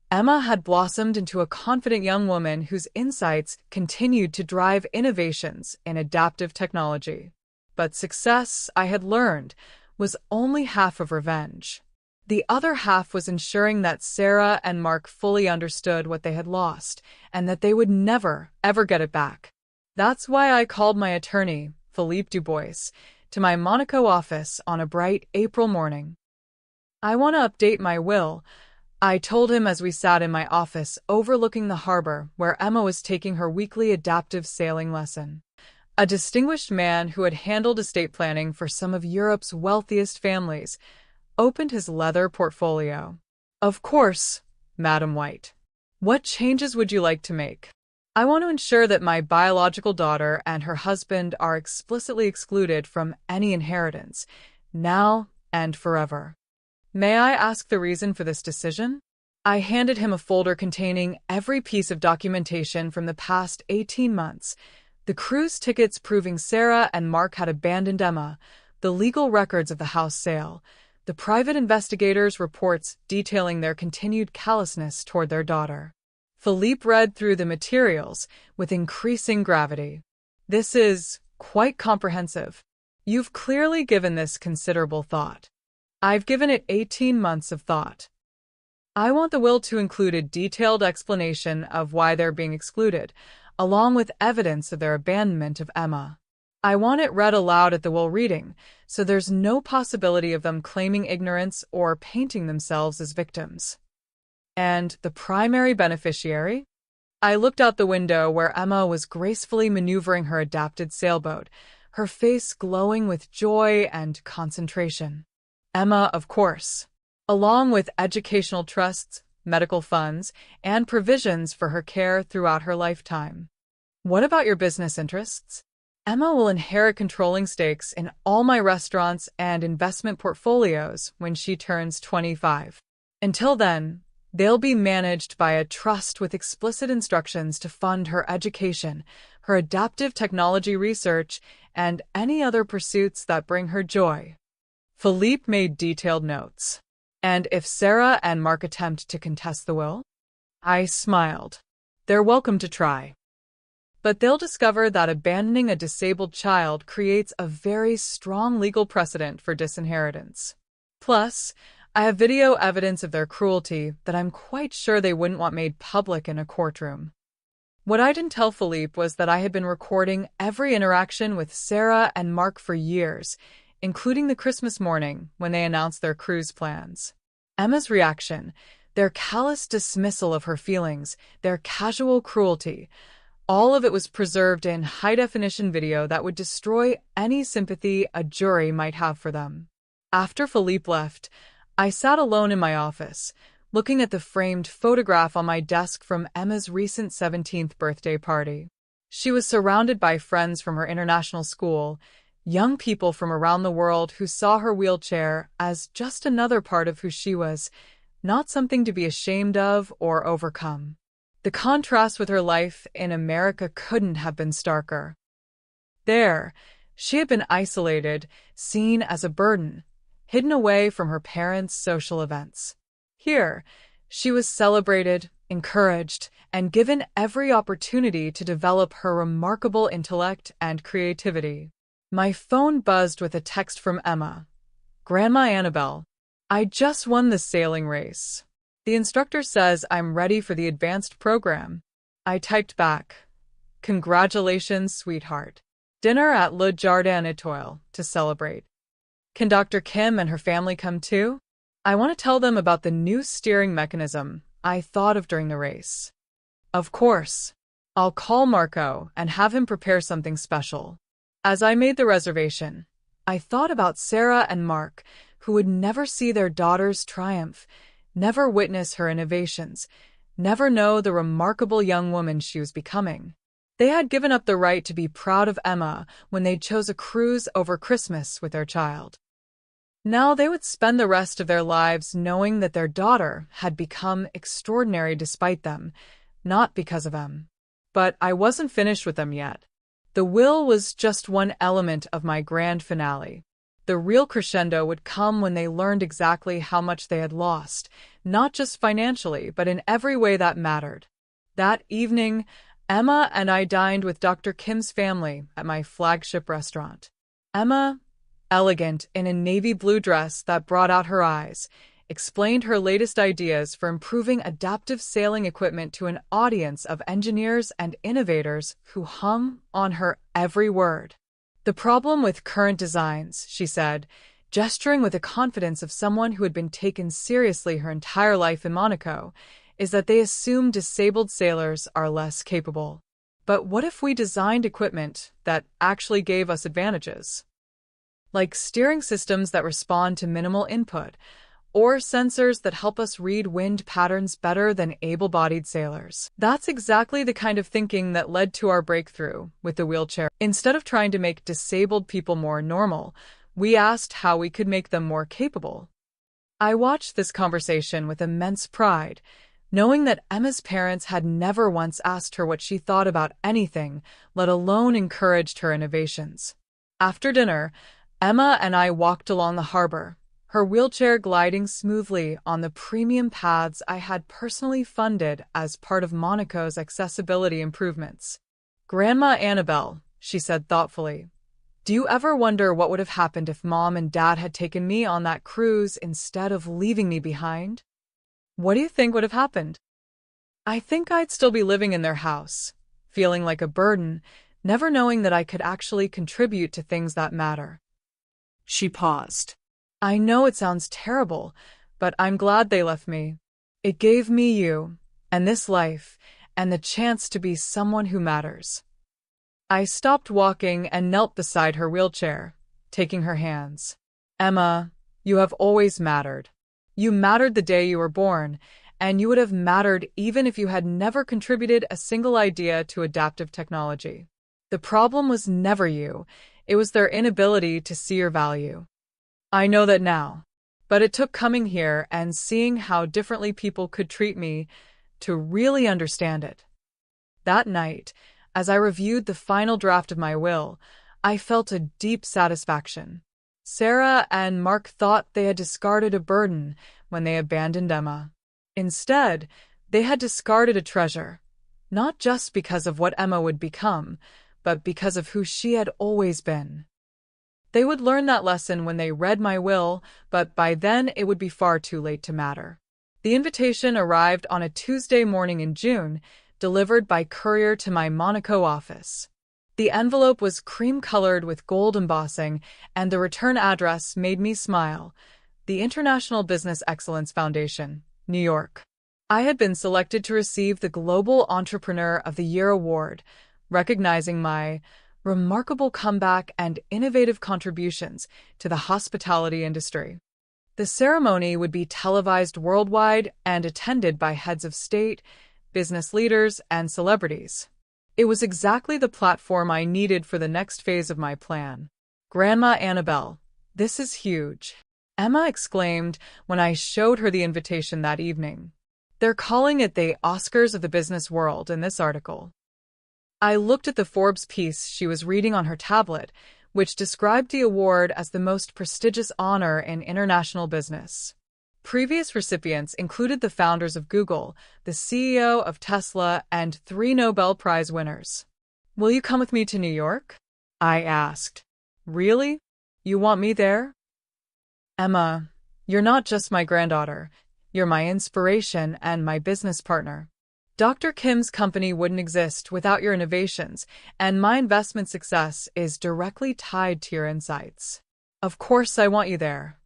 Emma had blossomed into a confident young woman whose insights continued to drive innovations in adaptive technology. But success, I had learned, was only half of revenge. The other half was ensuring that Sarah and Mark fully understood what they had lost, and that they would never, ever get it back. That's why I called my attorney, Philippe Dubois, to my Monaco office on a bright April morning. "I want to update my will," I told him as we sat in my office overlooking the harbor where Emma was taking her weekly adaptive sailing lesson. A distinguished man who had handled estate planning for some of Europe's wealthiest families opened his leather portfolio. "Of course, Madam White. What changes would you like to make?" "I want to ensure that my biological daughter and her husband are explicitly excluded from any inheritance, now and forever." "May I ask the reason for this decision?" I handed him a folder containing every piece of documentation from the past 18 months, the cruise tickets proving Sarah and Mark had abandoned Emma, the legal records of the house sale, the private investigators' reports detailing their continued callousness toward their daughter. Philippe read through the materials with increasing gravity. "This is quite comprehensive. You've clearly given this considerable thought." "I've given it 18 months of thought. I want the will to include a detailed explanation of why they're being excluded, along with evidence of their abandonment of Emma. I want it read aloud at the will reading, so there's no possibility of them claiming ignorance or painting themselves as victims." "And the primary beneficiary?" I looked out the window where Emma was gracefully maneuvering her adapted sailboat, her face glowing with joy and concentration. "Emma, of course, along with educational trusts, medical funds, and provisions for her care throughout her lifetime." "What about your business interests?" "Emma will inherit controlling stakes in all my restaurants and investment portfolios when she turns 25. Until then, they'll be managed by a trust with explicit instructions to fund her education, her adaptive technology research, and any other pursuits that bring her joy." Philippe made detailed notes. "And if Sarah and Mark attempt to contest the will?" I smiled. "They're welcome to try. But they'll discover that abandoning a disabled child creates a very strong legal precedent for disinheritance. Plus, I have video evidence of their cruelty that I'm quite sure they wouldn't want made public in a courtroom." What I didn't tell Philippe was that I had been recording every interaction with Sarah and Mark for years, including the Christmas morning when they announced their cruise plans. Emma's reaction, their callous dismissal of her feelings, their casual cruelty, all of it was preserved in high-definition video that would destroy any sympathy a jury might have for them. After Philippe left, I sat alone in my office, looking at the framed photograph on my desk from Emma's recent 17th birthday party. She was surrounded by friends from her international school, young people from around the world who saw her wheelchair as just another part of who she was, not something to be ashamed of or overcome. The contrast with her life in America couldn't have been starker. There, she had been isolated, seen as a burden, hidden away from her parents' social events. Here, she was celebrated, encouraged, and given every opportunity to develop her remarkable intellect and creativity. My phone buzzed with a text from Emma. "Grandma Annabelle, I just won the sailing race. The instructor says I'm ready for the advanced program." I typed back, "Congratulations, sweetheart. Dinner at Le Jardin Étoile to celebrate. Can Dr. Kim and her family come too? I want to tell them about the new steering mechanism I thought of during the race." "Of course. I'll call Marco and have him prepare something special." As I made the reservation, I thought about Sarah and Mark, who would never see their daughter's triumph, never witness her innovations, never know the remarkable young woman she was becoming. They had given up the right to be proud of Emma when they chose a cruise over Christmas with their child. Now they would spend the rest of their lives knowing that their daughter had become extraordinary despite them, not because of them. But I wasn't finished with them yet. The will was just one element of my grand finale. The real crescendo would come when they learned exactly how much they had lost, not just financially, but in every way that mattered. That evening, Emma and I dined with Dr. Kim's family at my flagship restaurant. Emma, elegant in a navy blue dress that brought out her eyes, explained her latest ideas for improving adaptive sailing equipment to an audience of engineers and innovators who hung on her every word. The problem with current designs, she said, gesturing with the confidence of someone who had been taken seriously her entire life in Monaco, is that they assume disabled sailors are less capable. But what if we designed equipment that actually gave us advantages? Like steering systems that respond to minimal input, or sensors that help us read wind patterns better than able-bodied sailors. That's exactly the kind of thinking that led to our breakthrough with the wheelchair. Instead of trying to make disabled people more normal, we asked how we could make them more capable. I watched this conversation with immense pride, knowing that Emma's parents had never once asked her what she thought about anything, let alone encouraged her innovations. After dinner, Emma and I walked along the harbor, her wheelchair gliding smoothly on the premium paths I had personally funded as part of Monaco's accessibility improvements. "Grandma Annabelle," she said thoughtfully, "do you ever wonder what would have happened if Mom and Dad had taken me on that cruise instead of leaving me behind? What do you think would have happened?" "I think I'd still be living in their house, feeling like a burden, never knowing that I could actually contribute to things that matter." She paused. "I know it sounds terrible, but I'm glad they left me. It gave me you, and this life, and the chance to be someone who matters." I stopped walking and knelt beside her wheelchair, taking her hands. "Emma, you have always mattered. You mattered the day you were born, and you would have mattered even if you had never contributed a single idea to adaptive technology. The problem was never you, it was their inability to see your value. I know that now, but it took coming here and seeing how differently people could treat me to really understand it." That night, as I reviewed the final draft of my will, I felt a deep satisfaction. Sarah and Mark thought they had discarded a burden when they abandoned Emma. Instead, they had discarded a treasure, not just because of what Emma would become, but because of who she had always been. They would learn that lesson when they read my will, but by then it would be far too late to matter. The invitation arrived on a Tuesday morning in June, delivered by courier to my Monaco office. The envelope was cream-colored with gold embossing, and the return address made me smile. The International Business Excellence Foundation, New York. I had been selected to receive the Global Entrepreneur of the Year award, recognizing my remarkable comeback and innovative contributions to the hospitality industry. The ceremony would be televised worldwide and attended by heads of state, business leaders, and celebrities. It was exactly the platform I needed for the next phase of my plan. "Grandma Annabelle, this is huge," Emma exclaimed when I showed her the invitation that evening. "They're calling it the Oscars of the business world in this article." I looked at the Forbes piece she was reading on her tablet, which described the award as the most prestigious honor in international business. Previous recipients included the founders of Google, the CEO of Tesla, and 3 Nobel Prize winners. "Will you come with me to New York?" I asked. "Really? You want me there?" "Emma, you're not just my granddaughter. You're my inspiration and my business partner. Dr. Kim's company wouldn't exist without your innovations, and my investment success is directly tied to your insights. Of course I want you there."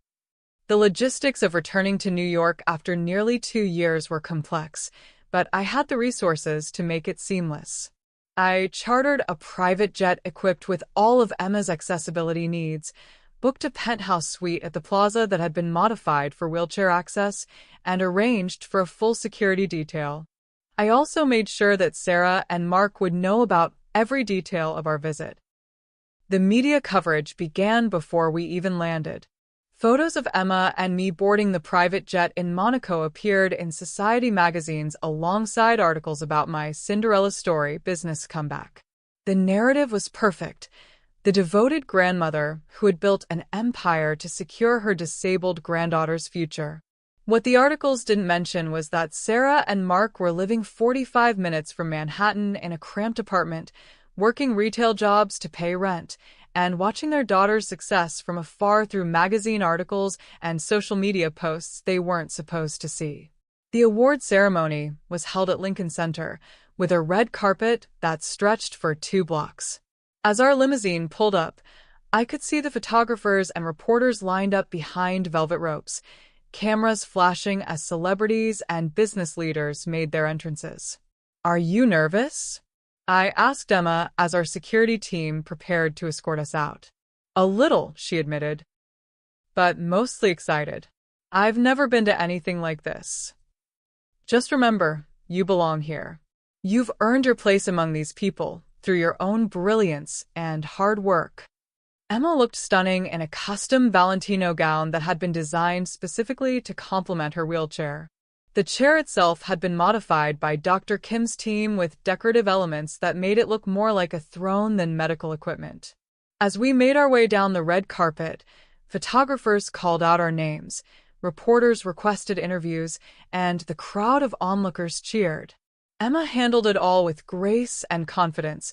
The logistics of returning to New York after nearly 2 years were complex, but I had the resources to make it seamless. I chartered a private jet equipped with all of Emma's accessibility needs, booked a penthouse suite at the plaza that had been modified for wheelchair access, and arranged for a full security detail. I also made sure that Sarah and Mark would know about every detail of our visit. The media coverage began before we even landed. Photos of Emma and me boarding the private jet in Monaco appeared in society magazines alongside articles about my Cinderella story business comeback. The narrative was perfect. The devoted grandmother who had built an empire to secure her disabled granddaughter's future. What the articles didn't mention was that Sarah and Mark were living 45 minutes from Manhattan in a cramped apartment, working retail jobs to pay rent, and watching their daughter's success from afar through magazine articles and social media posts they weren't supposed to see. The award ceremony was held at Lincoln Center, with a red carpet that stretched for 2 blocks. As our limousine pulled up, I could see the photographers and reporters lined up behind velvet ropes, cameras flashing as celebrities and business leaders made their entrances. "Are you nervous?" I asked Emma as our security team prepared to escort us out. "A little," she admitted, "but mostly excited. I've never been to anything like this." "Just remember, you belong here. You've earned your place among these people through your own brilliance and hard work." Emma looked stunning in a custom Valentino gown that had been designed specifically to complement her wheelchair. The chair itself had been modified by Dr. Kim's team with decorative elements that made it look more like a throne than medical equipment. As we made our way down the red carpet, photographers called out our names, reporters requested interviews, and the crowd of onlookers cheered. Emma handled it all with grace and confidence,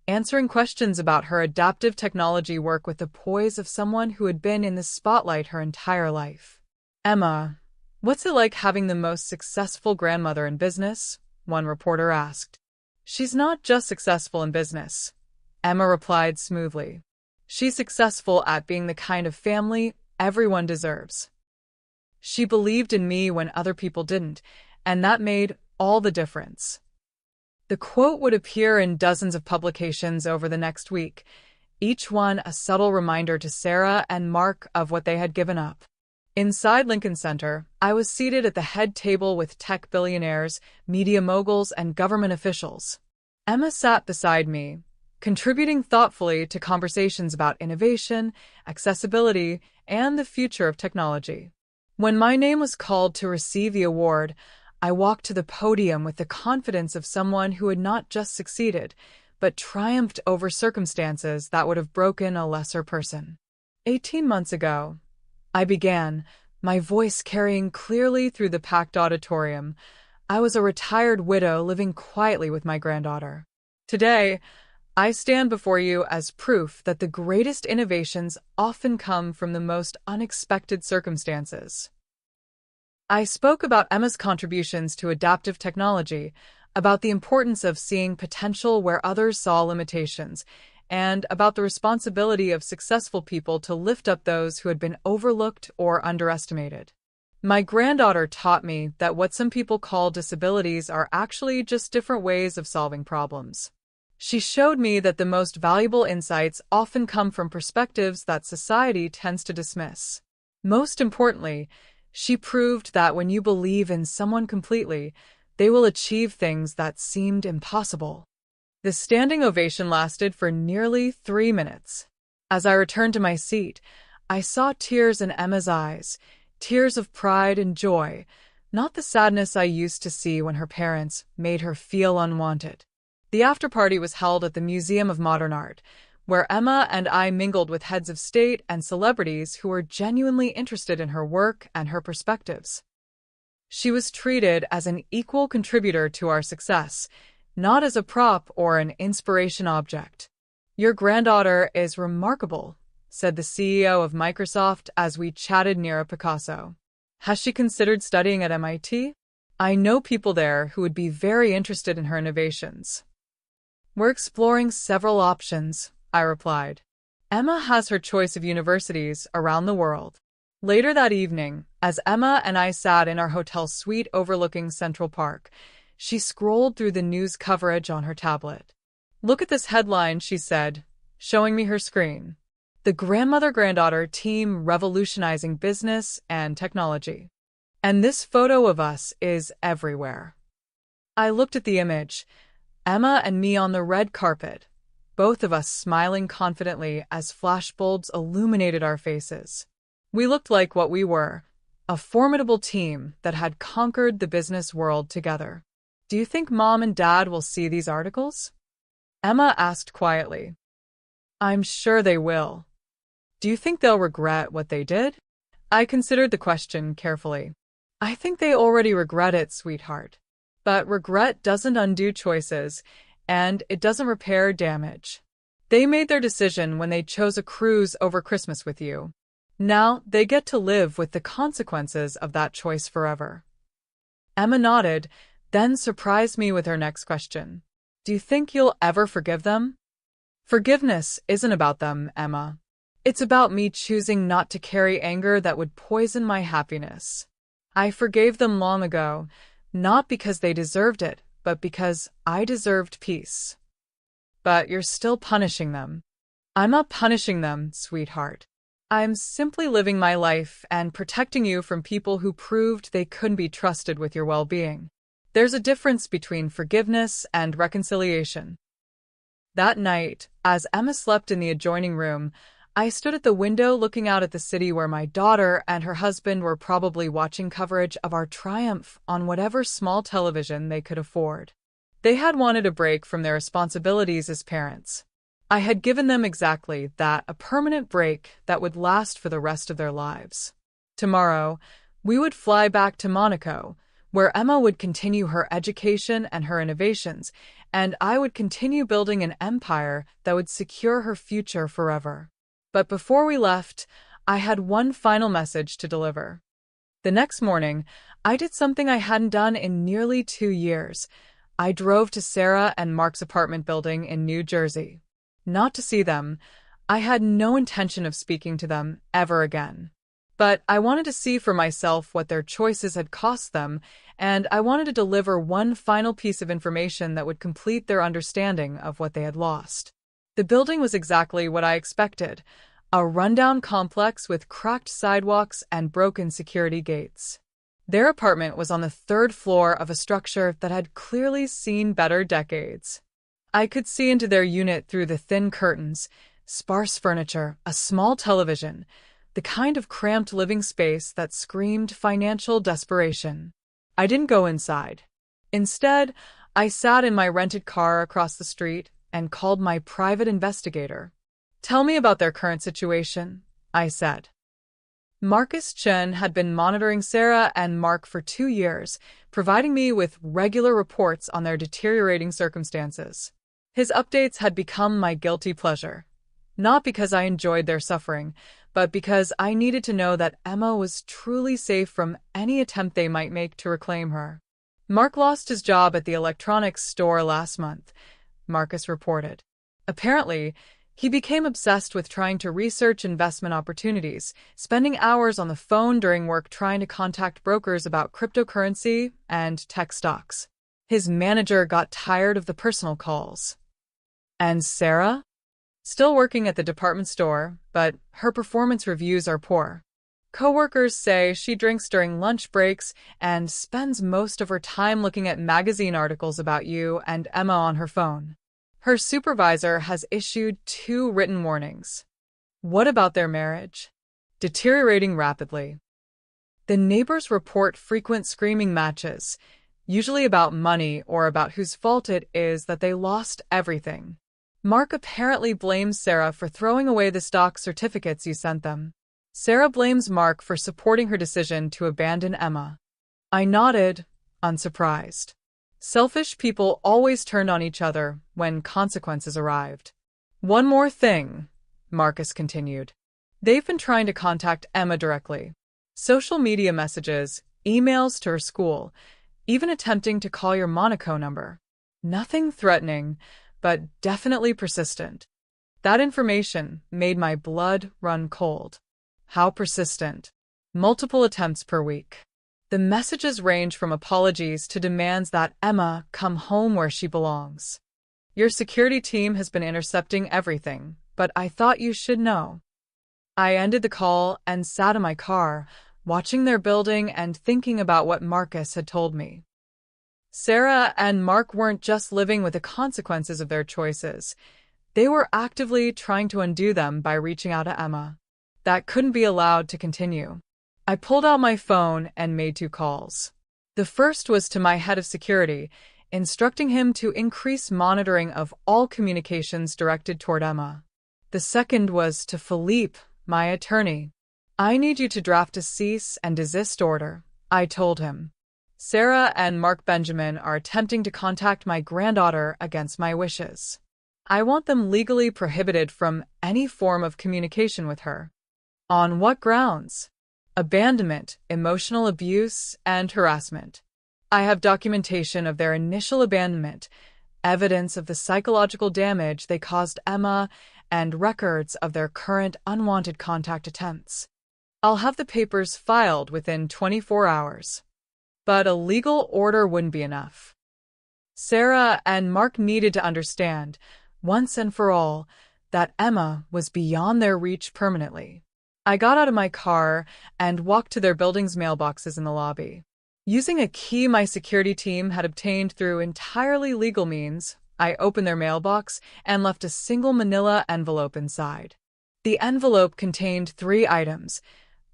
answering questions about her adaptive technology work with the poise of someone who had been in the spotlight her entire life. "Emma, what's it like having the most successful grandmother in business?" one reporter asked. "She's not just successful in business," Emma replied smoothly. "She's successful at being the kind of family everyone deserves. She believed in me when other people didn't, and that made all the difference." The quote would appear in dozens of publications over the next week, each one a subtle reminder to Sarah and Mark of what they had given up. Inside Lincoln Center, I was seated at the head table with tech billionaires, media moguls, and government officials. Emma sat beside me, contributing thoughtfully to conversations about innovation, accessibility, and the future of technology. When my name was called to receive the award, I walked to the podium with the confidence of someone who had not just succeeded, but triumphed over circumstances that would have broken a lesser person. 18 months ago, I began, my voice carrying clearly through the packed auditorium. I was a retired widow living quietly with my granddaughter. Today, I stand before you as proof that the greatest innovations often come from the most unexpected circumstances. I spoke about Emma's contributions to adaptive technology, about the importance of seeing potential where others saw limitations, and about the responsibility of successful people to lift up those who had been overlooked or underestimated. My granddaughter taught me that what some people call disabilities are actually just different ways of solving problems. She showed me that the most valuable insights often come from perspectives that society tends to dismiss. Most importantly, she proved that when you believe in someone completely, they will achieve things that seemed impossible. The standing ovation lasted for nearly 3 minutes. As I returned to my seat, I saw tears in Emma's eyes, tears of pride and joy, not the sadness I used to see when her parents made her feel unwanted. The after-party was held at the Museum of Modern Art, where Emma and I mingled with heads of state and celebrities who were genuinely interested in her work and her perspectives. She was treated as an equal contributor to our success, not as a prop or an inspiration object. "Your granddaughter is remarkable," said the CEO of Microsoft as we chatted near a Picasso. "Has she considered studying at MIT? I know people there who would be very interested in her innovations." "We're exploring several options," I replied. "Emma has her choice of universities around the world." Later that evening, as Emma and I sat in our hotel suite overlooking Central Park, she scrolled through the news coverage on her tablet. "Look at this headline," she said, showing me her screen. "The Grandmother-Granddaughter Team Revolutionizing Business and Technology." And this photo of us is everywhere. I looked at the image. Emma and me on the red carpet, both of us smiling confidently as flashbulbs illuminated our faces. We looked like what we were, a formidable team that had conquered the business world together. Do you think Mom and Dad will see these articles? Emma asked quietly. I'm sure they will. Do you think they'll regret what they did? I considered the question carefully. I think they already regret it, sweetheart. But regret doesn't undo choices, and it doesn't repair damage. They made their decision when they chose a cruise over Christmas with you. Now they get to live with the consequences of that choice forever. Emma nodded, then surprised me with her next question. Do you think you'll ever forgive them? Forgiveness isn't about them, Emma. It's about me choosing not to carry anger that would poison my happiness. I forgave them long ago, not because they deserved it, but because I deserved peace. But you're still punishing them. I'm not punishing them, sweetheart. I'm simply living my life and protecting you from people who proved they couldn't be trusted with your well-being. There's a difference between forgiveness and reconciliation. That night, as Emma slept in the adjoining room, I stood at the window looking out at the city where my daughter and her husband were probably watching coverage of our triumph on whatever small television they could afford. They had wanted a break from their responsibilities as parents. I had given them exactly that, a permanent break that would last for the rest of their lives. Tomorrow, we would fly back to Monaco, where Emma would continue her education and her innovations, and I would continue building an empire that would secure her future forever. But before we left, I had one final message to deliver. The next morning, I did something I hadn't done in nearly 2 years. I drove to Sarah and Mark's apartment building in New Jersey. Not to see them. I had no intention of speaking to them ever again. But I wanted to see for myself what their choices had cost them, and I wanted to deliver one final piece of information that would complete their understanding of what they had lost. The building was exactly what I expected, a rundown complex with cracked sidewalks and broken security gates. Their apartment was on the 3rd floor of a structure that had clearly seen better decades. I could see into their unit through the thin curtains, sparse furniture, a small television, the kind of cramped living space that screamed financial desperation. I didn't go inside. Instead, I sat in my rented car across the street and called my private investigator. Tell me about their current situation, I said. Marcus Chen had been monitoring Sarah and Mark for 2 years, providing me with regular reports on their deteriorating circumstances. His updates had become my guilty pleasure, not because I enjoyed their suffering, but because I needed to know that Emma was truly safe from any attempt they might make to reclaim her. Mark lost his job at the electronics store last month, Marcus reported. Apparently, he became obsessed with trying to research investment opportunities, spending hours on the phone during work trying to contact brokers about cryptocurrency and tech stocks. His manager got tired of the personal calls. And Sarah? Still working at the department store, but her performance reviews are poor. Coworkers say she drinks during lunch breaks and spends most of her time looking at magazine articles about you and Emma on her phone. Her supervisor has issued 2 written warnings. What about their marriage? Deteriorating rapidly. The neighbors report frequent screaming matches, usually about money or about whose fault it is that they lost everything. Mark apparently blames Sarah for throwing away the stock certificates you sent them. Sarah blames Mark for supporting her decision to abandon Emma. I nodded, unsurprised. Selfish people always turned on each other when consequences arrived. One more thing, Marcus continued. They've been trying to contact Emma directly. Social media messages, emails to her school, even attempting to call your Monaco number. Nothing threatening, but definitely persistent. That information made my blood run cold. How persistent? Multiple attempts per week. The messages range from apologies to demands that Emma come home where she belongs. Your security team has been intercepting everything, but I thought you should know. I ended the call and sat in my car, watching their building and thinking about what Marcus had told me. Sarah and Mark weren't just living with the consequences of their choices. They were actively trying to undo them by reaching out to Emma. That couldn't be allowed to continue. I pulled out my phone and made 2 calls. The first was to my head of security, instructing him to increase monitoring of all communications directed toward Emma. The second was to Philippe, my attorney. I need you to draft a cease and desist order, I told him. Sarah and Mark Benjamin are attempting to contact my granddaughter against my wishes. I want them legally prohibited from any form of communication with her. On what grounds? Abandonment, emotional abuse, and harassment. I have documentation of their initial abandonment, evidence of the psychological damage they caused Emma, and records of their current unwanted contact attempts. I'll have the papers filed within 24 hours. But a legal order wouldn't be enough. Sarah and Mark needed to understand, once and for all, that Emma was beyond their reach permanently. I got out of my car and walked to their building's mailboxes in the lobby. Using a key my security team had obtained through entirely legal means, I opened their mailbox and left a single manila envelope inside. The envelope contained 3 items: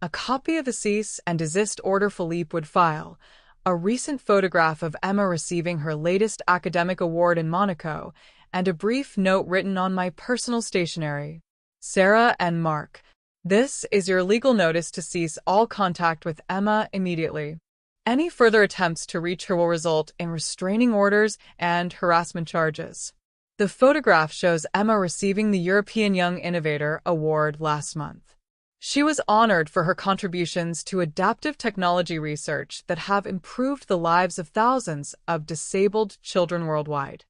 a copy of the cease and desist order Philippe would file, a recent photograph of Emma receiving her latest academic award in Monaco, and a brief note written on my personal stationery. Sarah and Mark, this is your legal notice to cease all contact with Emma immediately. Any further attempts to reach her will result in restraining orders and harassment charges. The photograph shows Emma receiving the European Young Innovator Award last month. She was honored for her contributions to adaptive technology research that have improved the lives of thousands of disabled children worldwide.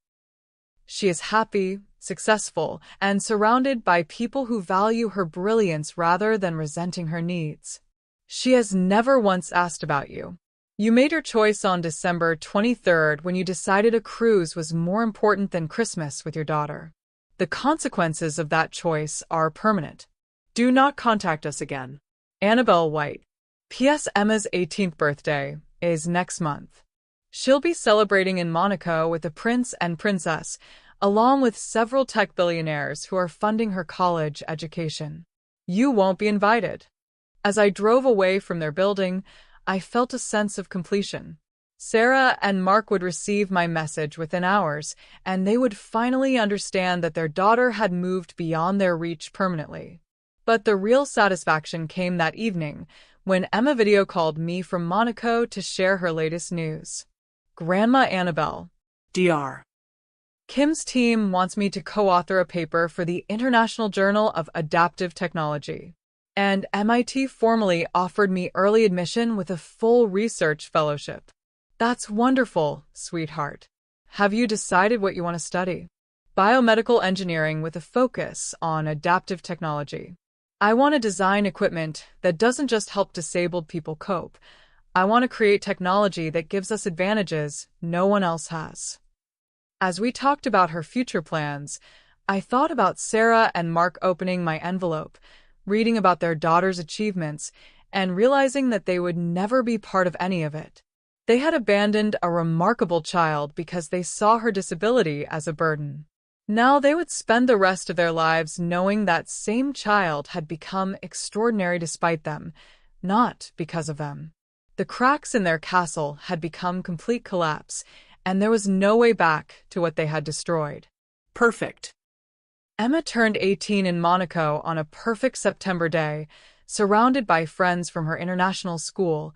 She is happy, successful, and surrounded by people who value her brilliance rather than resenting her needs. She has never once asked about you. You made your choice on December 23rd when you decided a cruise was more important than Christmas with your daughter. The consequences of that choice are permanent. Do not contact us again. Annabelle White. P.S. Emma's 18th birthday is next month. She'll be celebrating in Monaco with the prince and princess, along with several tech billionaires who are funding her college education. You won't be invited. As I drove away from their building, I felt a sense of completion. Sarah and Mark would receive my message within hours, and they would finally understand that their daughter had moved beyond their reach permanently. But the real satisfaction came that evening, when Emma video called me from Monaco to share her latest news. Grandma Annabelle. Dr. Kim's team wants me to co-author a paper for the International Journal of Adaptive Technology. And MIT formally offered me early admission with a full research fellowship. That's wonderful, sweetheart. Have you decided what you want to study? Biomedical engineering with a focus on adaptive technology. I want to design equipment that doesn't just help disabled people cope. I want to create technology that gives us advantages no one else has. As we talked about her future plans, I thought about Sarah and Mark opening my envelope, reading about their daughter's achievements, and realizing that they would never be part of any of it. They had abandoned a remarkable child because they saw her disability as a burden. Now they would spend the rest of their lives knowing that same child had become extraordinary despite them, not because of them. The cracks in their castle had become complete collapse, and there was no way back to what they had destroyed. Perfect. Emma turned 18 in Monaco on a perfect September day, surrounded by friends from her international school,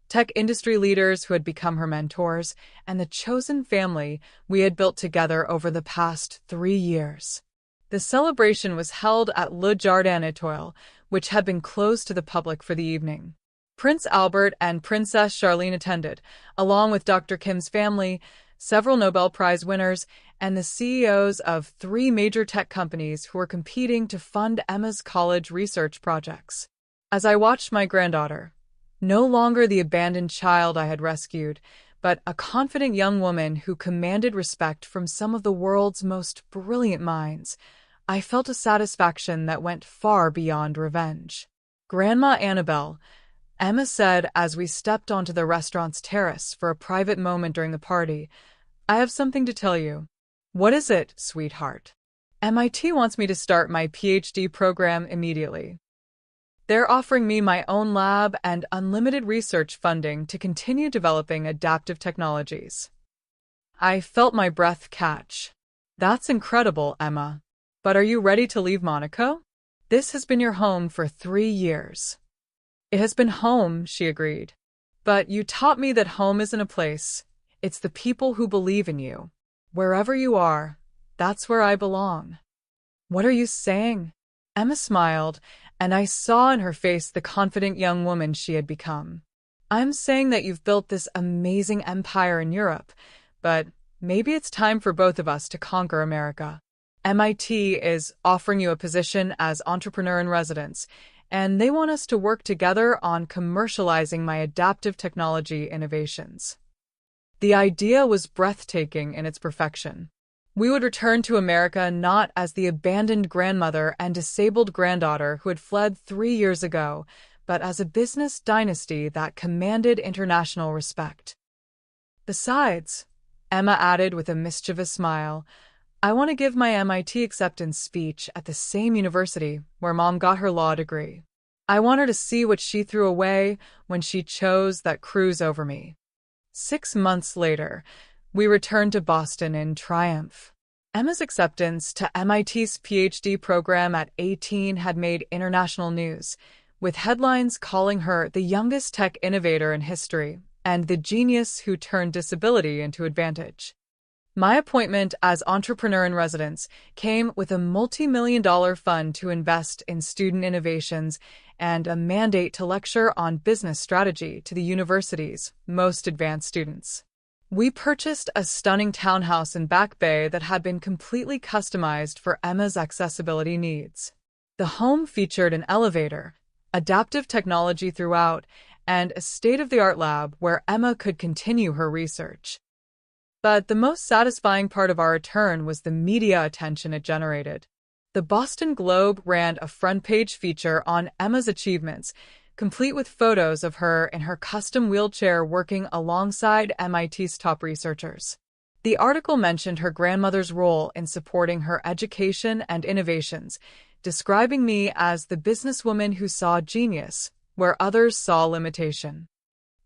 tech industry leaders who had become her mentors, and the chosen family we had built together over the past 3 years. The celebration was held at Le Jardin Étoile, which had been closed to the public for the evening. Prince Albert and Princess Charlene attended, along with Dr. Kim's family, several Nobel Prize winners, and the CEOs of 3 major tech companies who were competing to fund Emma's college research projects. As I watched my granddaughter, no longer the abandoned child I had rescued, but a confident young woman who commanded respect from some of the world's most brilliant minds, I felt a satisfaction that went far beyond revenge. Grandma Annabelle, Emma said as we stepped onto the restaurant's terrace for a private moment during the party. I have something to tell you. What is it, sweetheart? MIT wants me to start my PhD program immediately. They're offering me my own lab and unlimited research funding to continue developing adaptive technologies. I felt my breath catch. That's incredible, Emma. But are you ready to leave Monaco? This has been your home for 3 years. It has been home, she agreed. But you taught me that home isn't a place. It's the people who believe in you. Wherever you are, that's where I belong. What are you saying? Emma smiled, and I saw in her face the confident young woman she had become. I'm saying that you've built this amazing empire in Europe, but maybe it's time for both of us to conquer America. MIT is offering you a position as entrepreneur in residence, and they want us to work together on commercializing my adaptive technology innovations. The idea was breathtaking in its perfection. We would return to America not as the abandoned grandmother and disabled granddaughter who had fled 3 years ago, but as a business dynasty that commanded international respect. Besides, Emma added with a mischievous smile, I want to give my MIT acceptance speech at the same university where Mom got her law degree. I want her to see what she threw away when she chose that cruise over me. 6 months later, we returned to Boston in triumph. Emma's acceptance to MIT's PhD program at 18 had made international news, with headlines calling her the youngest tech innovator in history and the genius who turned disability into advantage. My appointment as entrepreneur in residence came with a multi-million-dollar fund to invest in student innovations and a mandate to lecture on business strategy to the university's most advanced students. We purchased a stunning townhouse in Back Bay that had been completely customized for Emma's accessibility needs. The home featured an elevator, adaptive technology throughout, and a state-of-the-art lab where Emma could continue her research. But the most satisfying part of our return was the media attention it generated. The Boston Globe ran a front-page feature on Emma's achievements, complete with photos of her in her custom wheelchair working alongside MIT's top researchers. The article mentioned her grandmother's role in supporting her education and innovations, describing me as the businesswoman who saw genius where others saw limitation.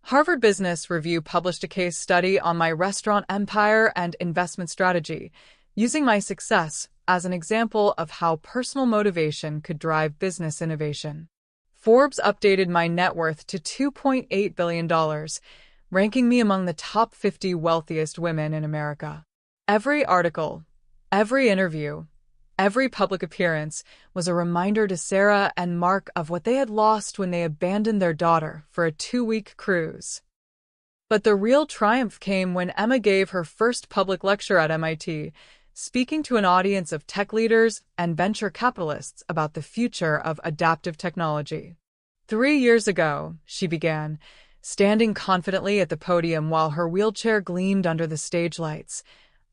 Harvard Business Review published a case study on my restaurant empire and investment strategy, using my success as an example of how personal motivation could drive business innovation. Forbes updated my net worth to $2.8 billion, ranking me among the top 50 wealthiest women in America. Every article, every interview, every public appearance was a reminder to Sarah and Mark of what they had lost when they abandoned their daughter for a 2-week cruise. But the real triumph came when Emma gave her first public lecture at MIT, speaking to an audience of tech leaders and venture capitalists about the future of adaptive technology. 3 years ago, she began, standing confidently at the podium while her wheelchair gleamed under the stage lights.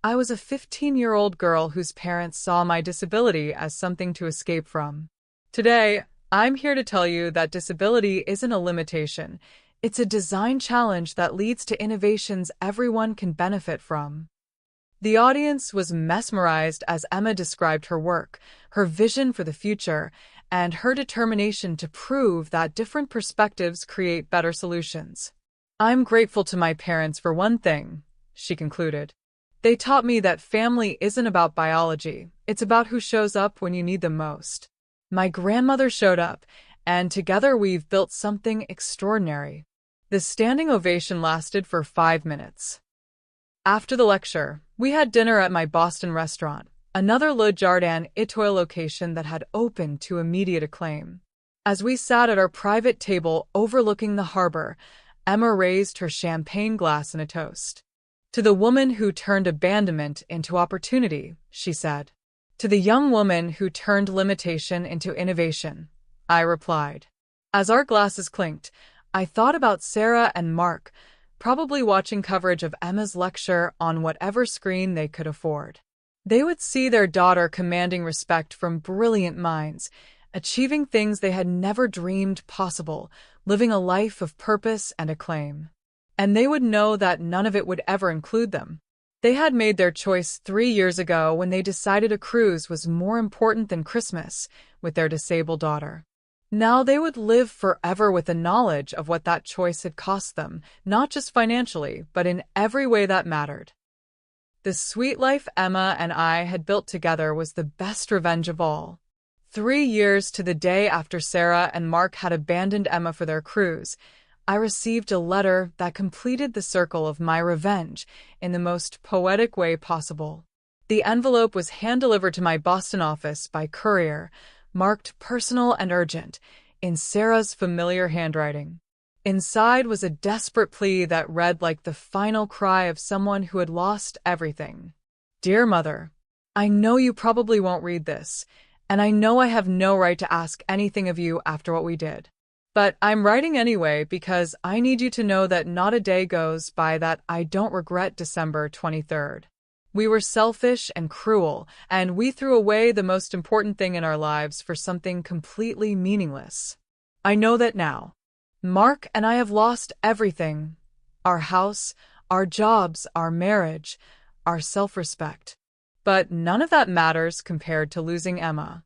I was a 15-year-old girl whose parents saw my disability as something to escape from. Today, I'm here to tell you that disability isn't a limitation. It's a design challenge that leads to innovations everyone can benefit from. The audience was mesmerized as Emma described her work, her vision for the future, and her determination to prove that different perspectives create better solutions. I'm grateful to my parents for one thing, she concluded. They taught me that family isn't about biology, it's about who shows up when you need them most. My grandmother showed up, and together we've built something extraordinary. The standing ovation lasted for 5 minutes. After the lecture, we had dinner at my Boston restaurant, another Le Jardin Etoile location that had opened to immediate acclaim. As we sat at our private table overlooking the harbor, Emma raised her champagne glass in a toast. To the woman who turned abandonment into opportunity, she said. To the young woman who turned limitation into innovation, I replied. As our glasses clinked, I thought about Sarah and Mark, probably watching coverage of Emma's lecture on whatever screen they could afford. They would see their daughter commanding respect from brilliant minds, achieving things they had never dreamed possible, living a life of purpose and acclaim. And they would know that none of it would ever include them. They had made their choice 3 years ago when they decided a cruise was more important than Christmas with their disabled daughter. Now they would live forever with the knowledge of what that choice had cost them, not just financially, but in every way that mattered. The sweet life Emma and I had built together was the best revenge of all. 3 years to the day after Sarah and Mark had abandoned Emma for their cruise, I received a letter that completed the circle of my revenge in the most poetic way possible. The envelope was hand-delivered to my Boston office by courier, marked personal and urgent, in Sarah's familiar handwriting. Inside was a desperate plea that read like the final cry of someone who had lost everything. Dear Mother, I know you probably won't read this, and I know I have no right to ask anything of you after what we did. But I'm writing anyway because I need you to know that not a day goes by that I don't regret December 23rd. We were selfish and cruel, and we threw away the most important thing in our lives for something completely meaningless. I know that now. Mark and I have lost everything. Our house, our jobs, our marriage, our self-respect. But none of that matters compared to losing Emma.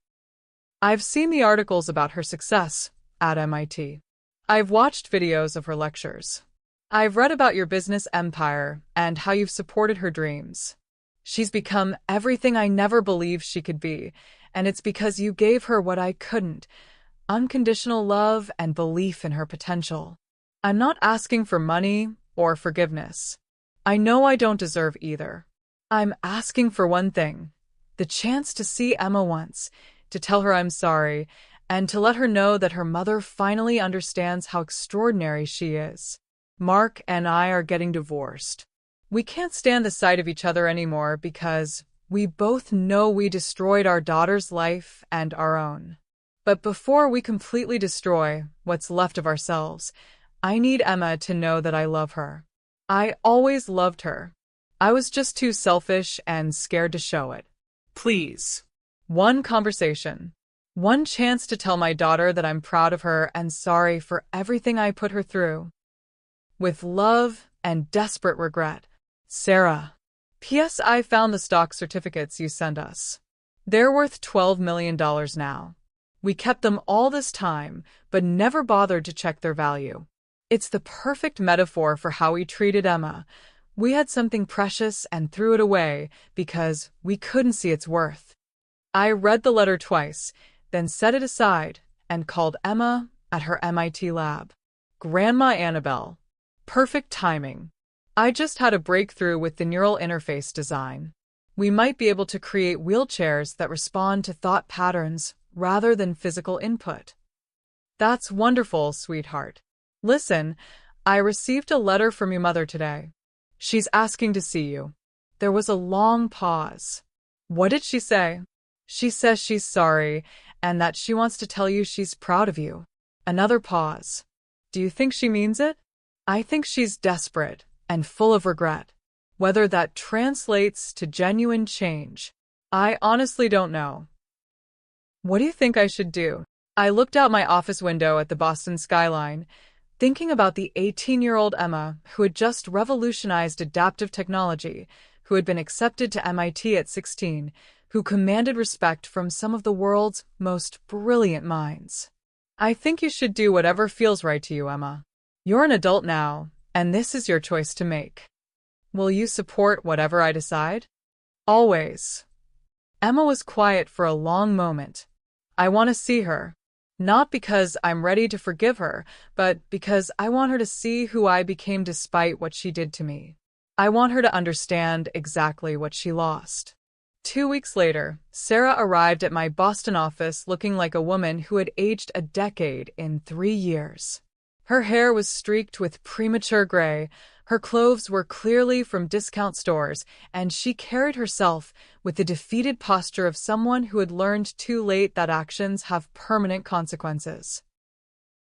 I've seen the articles about her success at MIT. I've watched videos of her lectures. I've read about your business empire and how you've supported her dreams. She's become everything I never believed she could be, and it's because you gave her what I couldn't, unconditional love and belief in her potential. I'm not asking for money or forgiveness. I know I don't deserve either. I'm asking for one thing, the chance to see Emma once, to tell her I'm sorry, and to let her know that her mother finally understands how extraordinary she is. Mark and I are getting divorced. We can't stand the sight of each other anymore because we both know we destroyed our daughter's life and our own. But before we completely destroy what's left of ourselves, I need Emma to know that I love her. I always loved her. I was just too selfish and scared to show it. Please. One conversation. One chance to tell my daughter that I'm proud of her and sorry for everything I put her through. With love and desperate regret, Sarah. P.S. I found the stock certificates you sent us. They're worth $12 million now. We kept them all this time, but never bothered to check their value. It's the perfect metaphor for how we treated Emma. We had something precious and threw it away because we couldn't see its worth. I read the letter twice, then set it aside and called Emma at her MIT lab. Grandma Annabelle. Perfect timing. I just had a breakthrough with the neural interface design. We might be able to create wheelchairs that respond to thought patterns rather than physical input. That's wonderful, sweetheart. Listen, I received a letter from your mother today. She's asking to see you. There was a long pause. What did she say? She says she's sorry and that she wants to tell you she's proud of you. Another pause. Do you think she means it? I think she's desperate and full of regret. Whether that translates to genuine change, I honestly don't know. What do you think I should do? I looked out my office window at the Boston skyline, thinking about the 18-year-old Emma who had just revolutionized adaptive technology, who had been accepted to MIT at 16, who commanded respect from some of the world's most brilliant minds. I think you should do whatever feels right to you, Emma. You're an adult now, and this is your choice to make. Will you support whatever I decide? Always. Emma was quiet for a long moment. I want to see her. Not because I'm ready to forgive her, but because I want her to see who I became despite what she did to me. I want her to understand exactly what she lost. 2 weeks later, Sarah arrived at my Boston office looking like a woman who had aged a decade in 3 years. Her hair was streaked with premature gray, her clothes were clearly from discount stores, and she carried herself with the defeated posture of someone who had learned too late that actions have permanent consequences.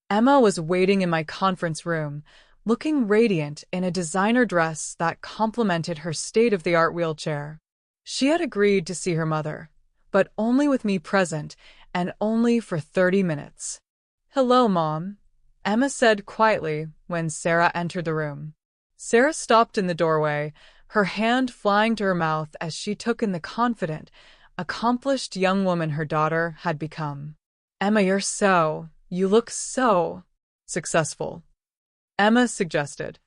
Emma was waiting in my conference room, looking radiant in a designer dress that complemented her state-of-the-art wheelchair. She had agreed to see her mother, but only with me present, and only for 30 minutes. "Hello, Mom," Emma said quietly when Sarah entered the room. Sarah stopped in the doorway, her hand flying to her mouth as she took in the confident, accomplished young woman her daughter had become. Emma, you look so successful, Emma suggested.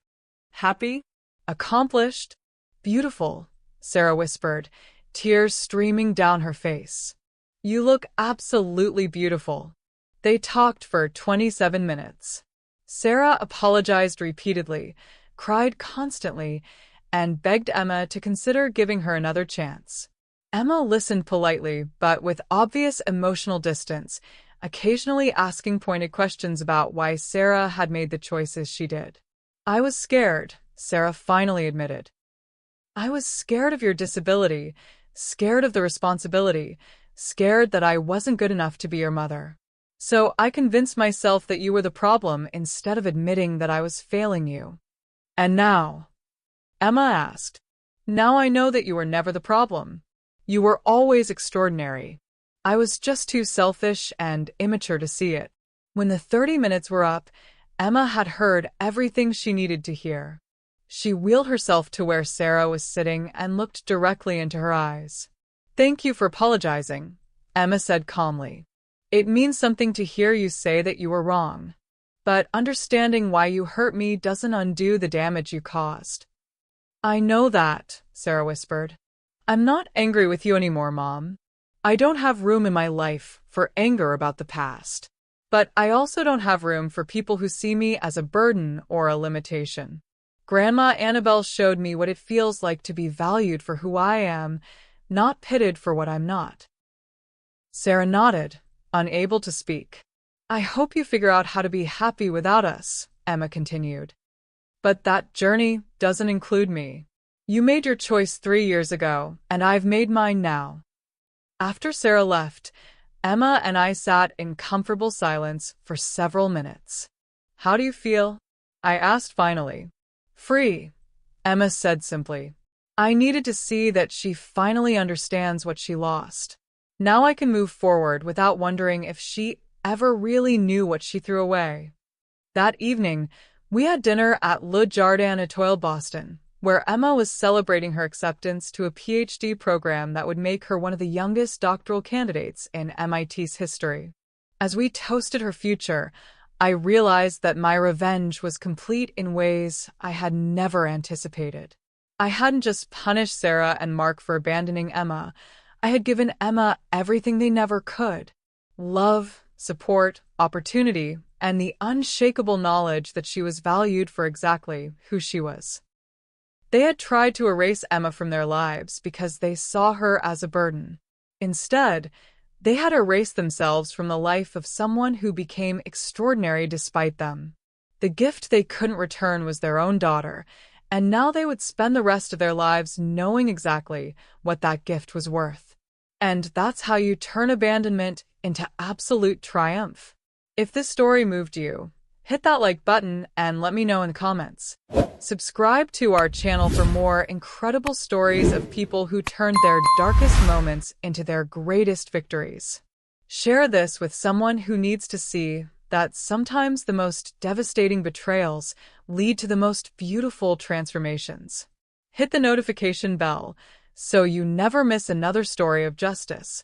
Happy? Accomplished? Beautiful, Sarah whispered, tears streaming down her face. You look absolutely beautiful. They talked for 27 minutes. Sarah apologized repeatedly, cried constantly, and begged Emma to consider giving her another chance. Emma listened politely, but with obvious emotional distance, occasionally asking pointed questions about why Sarah had made the choices she did. I was scared, Sarah finally admitted. I was scared of your disability, scared of the responsibility, scared that I wasn't good enough to be your mother. So I convinced myself that you were the problem instead of admitting that I was failing you. And now? Emma asked. Now I know that you were never the problem. You were always extraordinary. I was just too selfish and immature to see it. When the 30 minutes were up, Emma had heard everything she needed to hear. She wheeled herself to where Sarah was sitting and looked directly into her eyes. Thank you for apologizing, Emma said calmly. It means something to hear you say that you were wrong. But understanding why you hurt me doesn't undo the damage you caused. I know that, Sarah whispered. I'm not angry with you anymore, Mom. I don't have room in my life for anger about the past. But I also don't have room for people who see me as a burden or a limitation. Grandma Annabelle showed me what it feels like to be valued for who I am, not pitted for what I'm not. Sarah nodded, unable to speak. I hope you figure out how to be happy without us, Emma continued. But that journey doesn't include me. You made your choice 3 years ago, and I've made mine now. After Sarah left, Emma and I sat in comfortable silence for several minutes. How do you feel? I asked finally. Free, Emma said simply. I needed to see that she finally understands what she lost. Now I can move forward without wondering if she ever really knew what she threw away. That evening, we had dinner at Le Jardin Etoile, Boston, where Emma was celebrating her acceptance to a PhD program that would make her one of the youngest doctoral candidates in MIT's history. As we toasted her future, I realized that my revenge was complete in ways I had never anticipated. I hadn't just punished Sarah and Mark for abandoning Emma. I had given Emma everything they never could: love, support, opportunity, and the unshakable knowledge that she was valued for exactly who she was. They had tried to erase Emma from their lives because they saw her as a burden. Instead, they had erased themselves from the life of someone who became extraordinary despite them. The gift they couldn't return was their own daughter, and now they would spend the rest of their lives knowing exactly what that gift was worth. And that's how you turn abandonment into absolute triumph. If this story moved you, hit that like button and let me know in the comments. Subscribe to our channel for more incredible stories of people who turned their darkest moments into their greatest victories. Share this with someone who needs to see that sometimes the most devastating betrayals lead to the most beautiful transformations. Hit the notification bell so you never miss another story of justice.